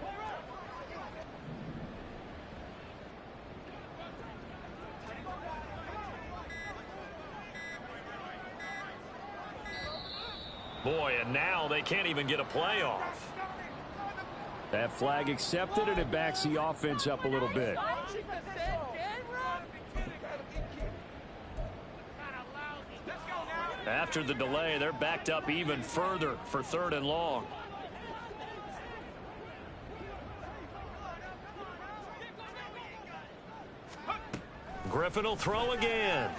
Speaker 4: Boy, and now they can't even get a play off. That flag accepted, and it backs the offense up a little bit. After the delay, they're backed up even further for 3rd and long. Griffin will throw again.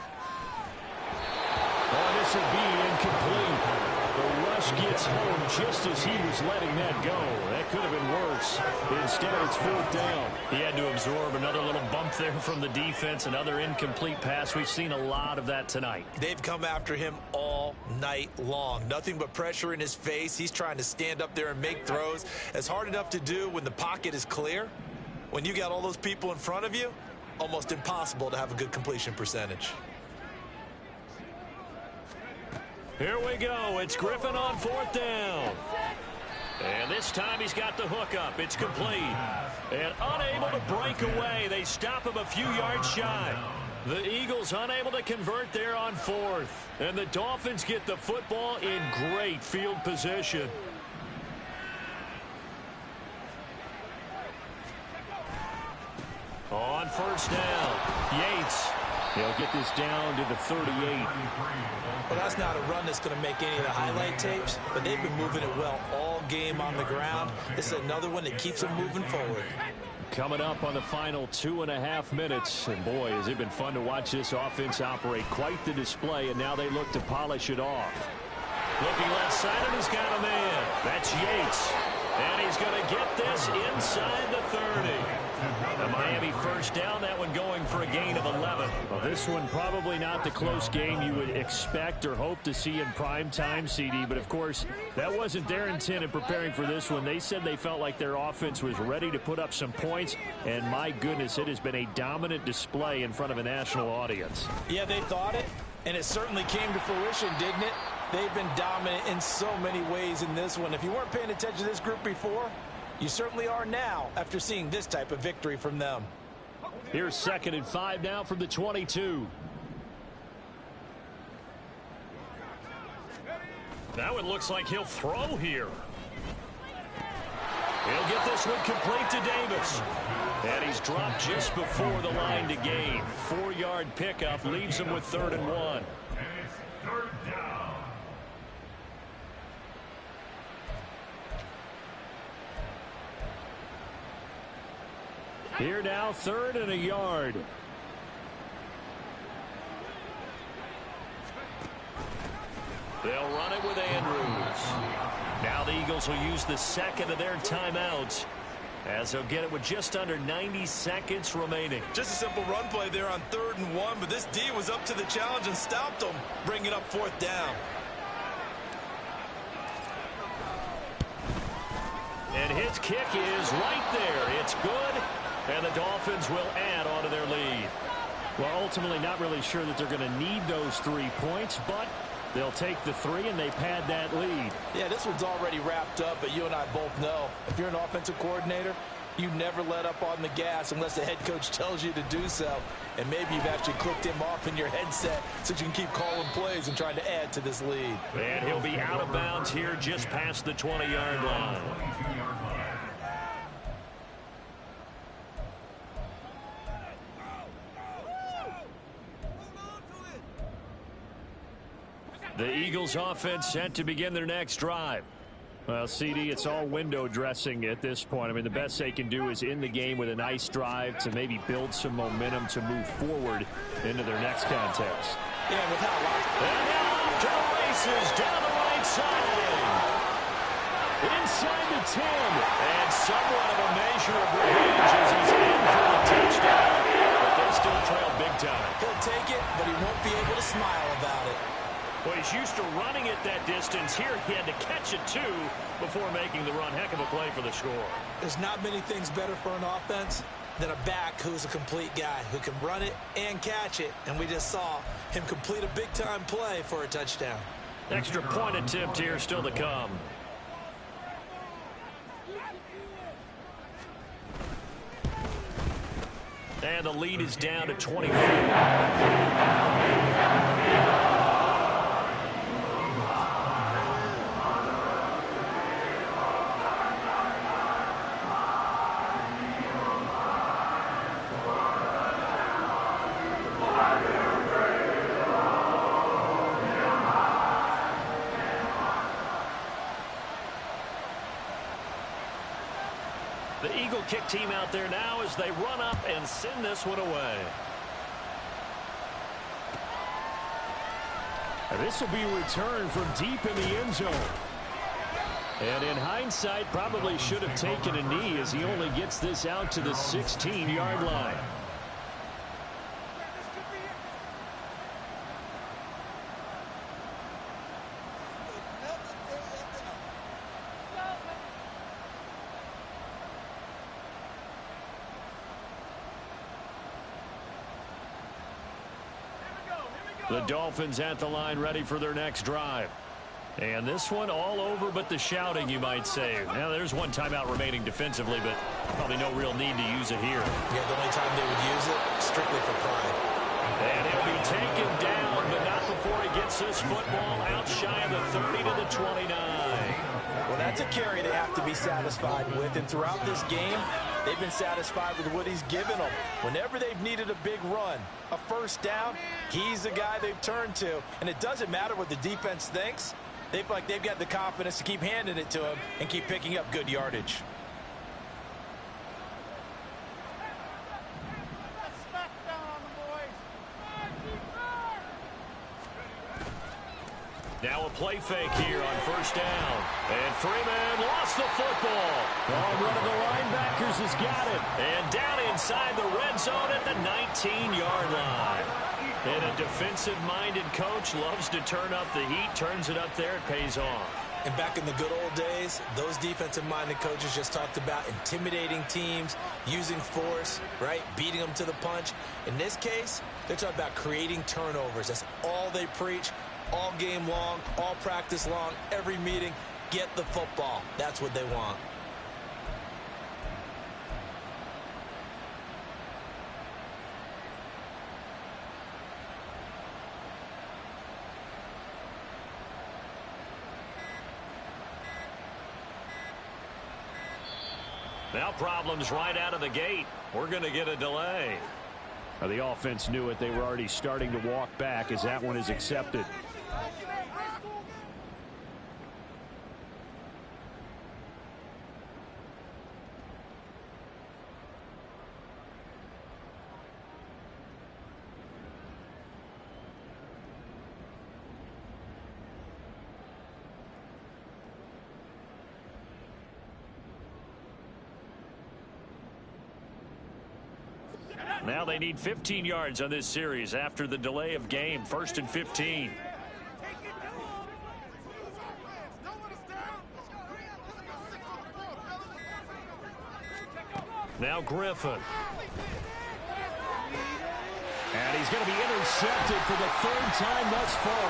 Speaker 4: Oh, this will be incomplete. The rush gets home just as he was letting that go. That could have been worse. Instead, it's 4th down. He had to absorb another little bump there from the defense. Another incomplete pass. We've seen a lot of that tonight.
Speaker 2: They've come after him all night long. Nothing but pressure in his face. He's trying to stand up there and make throws. It's hard enough to do when the pocket is clear. When you got all those people in front of you, almost impossible to have a good completion percentage.
Speaker 4: Here we go. It's Griffin on 4th down. And this time he's got the hook up. It's complete. And unable to break away. They stop him a few yards shy. The Eagles unable to convert there on 4th. And the Dolphins get the football in great field position. On 1st down, Yates. He'll get this down to the 38.
Speaker 2: Well, that's not a run that's going to make any of the highlight tapes, but they've been moving it well all game on the ground. This is another one that keeps them moving forward.
Speaker 4: Coming up on the final 2.5 minutes. And boy, has it been fun to watch this offense operate. Quite the display, and now they look to polish it off. Looking left side, and he's got a man. That's Yates. And he's going to get this inside the 30. The Miami 1st down, that one going for a gain of 11. Well, this one probably not the close game you would expect or hope to see in prime time, CD. But, of course, that wasn't their intent in preparing for this one. They said they felt like their offense was ready to put up some points. And, my goodness, it has been a dominant display in front of a national audience.
Speaker 3: Yeah, they thought it, and it certainly came to fruition, didn't it? They've been dominant in so many ways in this one. If you weren't paying attention to this group before, you certainly are now after seeing this type of victory from them.
Speaker 4: Here's 2nd and 5 now from the 22. Now it looks like he'll throw here. He'll get this one complete to Davis. And he's dropped just before the line to gain. 4-yard pickup leaves him with 3rd and 1.
Speaker 5: And it's 3rd down.
Speaker 4: Here now, 3rd and a yard. They'll run it with Andrews. Now the Eagles will use the 2nd of their timeouts, as they'll get it with just under 90 seconds remaining.
Speaker 2: Just a simple run play there on 3rd and 1, but this D was up to the challenge and stopped them, bringing up 4th down.
Speaker 4: And his kick is right there. It's good, and the Dolphins will add on to their lead. Well, ultimately not really sure that they're going to need those 3 points, but they'll take the 3 and they pad that lead.
Speaker 3: Yeah, this one's already wrapped up, but you and I both know if you're an offensive coordinator, you never let up on the gas unless the head coach tells you to do so. And maybe you've actually clicked him off in your headset so you can keep calling plays and trying to add to this lead.
Speaker 4: And he'll be out of bounds here just past the 20-yard line. The Eagles offense set to begin their next drive. Well, CD, it's all window dressing at this point. I mean, the best they can do is in the game with a nice drive to maybe build some momentum to move forward into their next contest.
Speaker 2: Yeah, without a lot.
Speaker 4: And now off to the races down the right side. Inside the 10. And somewhat of a measure of revenge as he's in for the touchdown. But they still trail big time.
Speaker 2: He'll take it, but he won't be able to smile about it.
Speaker 4: Well, he's used to running it that distance. Here he had to catch it, too, before making the run. Heck of a play for the score.
Speaker 2: There's not many things better for an offense than a back who's a complete guy who can run it and catch it. And we just saw him complete a big-time play for a touchdown.
Speaker 4: Extra point attempt here still to come. And the lead is down to 24. The Eagle kick team out there now as they run up and send this one away. And this will be a return from deep in the end zone. And in hindsight, probably should have taken a knee as he only gets this out to the 16-yard line. The Dolphins at the line ready for their next drive. And this one all over but the shouting, you might say. Now, there's one timeout remaining defensively, but probably no real need to use it here.
Speaker 2: Yeah, the only time they would use it, strictly for pride.
Speaker 4: And he'll be taken down, but not before he gets this football out shy of the 30 to the 29.
Speaker 3: Well, that's a carry they have to be satisfied with. And throughout this game, they've been satisfied with what he's given them. Whenever they've needed a big run, a first down, he's the guy they've turned to. And it doesn't matter what the defense thinks. They feel like they've got the confidence to keep handing it to him and keep picking up good yardage.
Speaker 4: Now a play fake here on first down. And Freeman lost the football. Oh, one of the linebackers has got it. And down inside the red zone at the 19-yard line. And a defensive-minded coach loves to turn up the heat, turns it up there, it pays off.
Speaker 2: And back in the good old days, those defensive-minded coaches just talked about intimidating teams, using force, right, beating them to the punch. In this case, they're talking about creating turnovers. That's all they preach. All game long, all practice long, every meeting, get the football. That's what they want.
Speaker 4: Now problems right out of the gate. We're going to get a delay. The offense knew it. They were already starting to walk back as that one is accepted. Now they need 15 yards on this series after the delay of game. 1st and 15. Now Griffin. And he's going to be intercepted for the 3rd time thus far.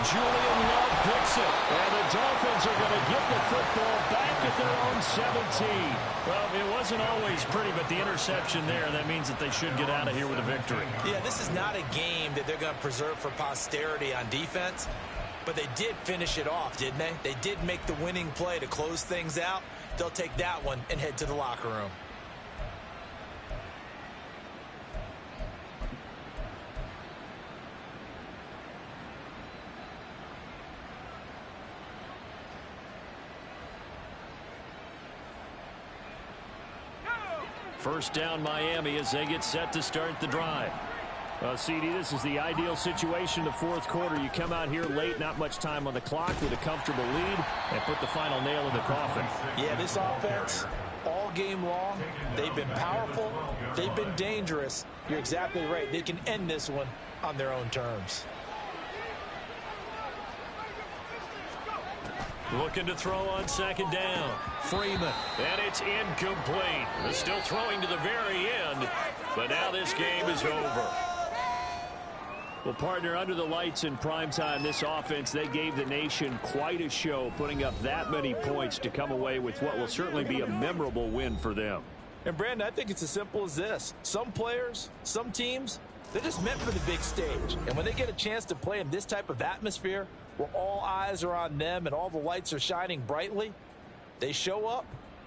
Speaker 4: Julian Love picks it. And the Dolphins are going to get the football back at their own 17. Well, it wasn't always pretty, but the interception there, that means that they should get out of here with a victory.
Speaker 2: Yeah, this is not a game that they're going to preserve for posterity on defense, but they did finish it off, didn't they? They did make the winning play to close things out. They'll take that one and head to the locker room.
Speaker 1: First down Miami as they get set to start the drive.
Speaker 4: CD, this is the ideal situation in the fourth quarter. You come out here late, not much time on the clock with a comfortable lead, and put the final nail in the coffin.
Speaker 2: Yeah, this offense, all game long, they've been powerful, they've been dangerous. You're exactly right. They can end this one on their own terms.
Speaker 1: Looking to throw on second down. Freeman. And it's incomplete. They're still throwing to the very end, but now this game is over.
Speaker 4: Well, partner, under the lights in primetime, this offense, they gave the nation quite a show, putting up that many points to come away with what will certainly be a memorable win for them.
Speaker 2: And, Brandon, I think it's as simple as this. Some players, some teams, they're just meant for the big stage. And when they get a chance to play in this type of atmosphere, where all eyes are on them and all the lights are shining brightly, they show up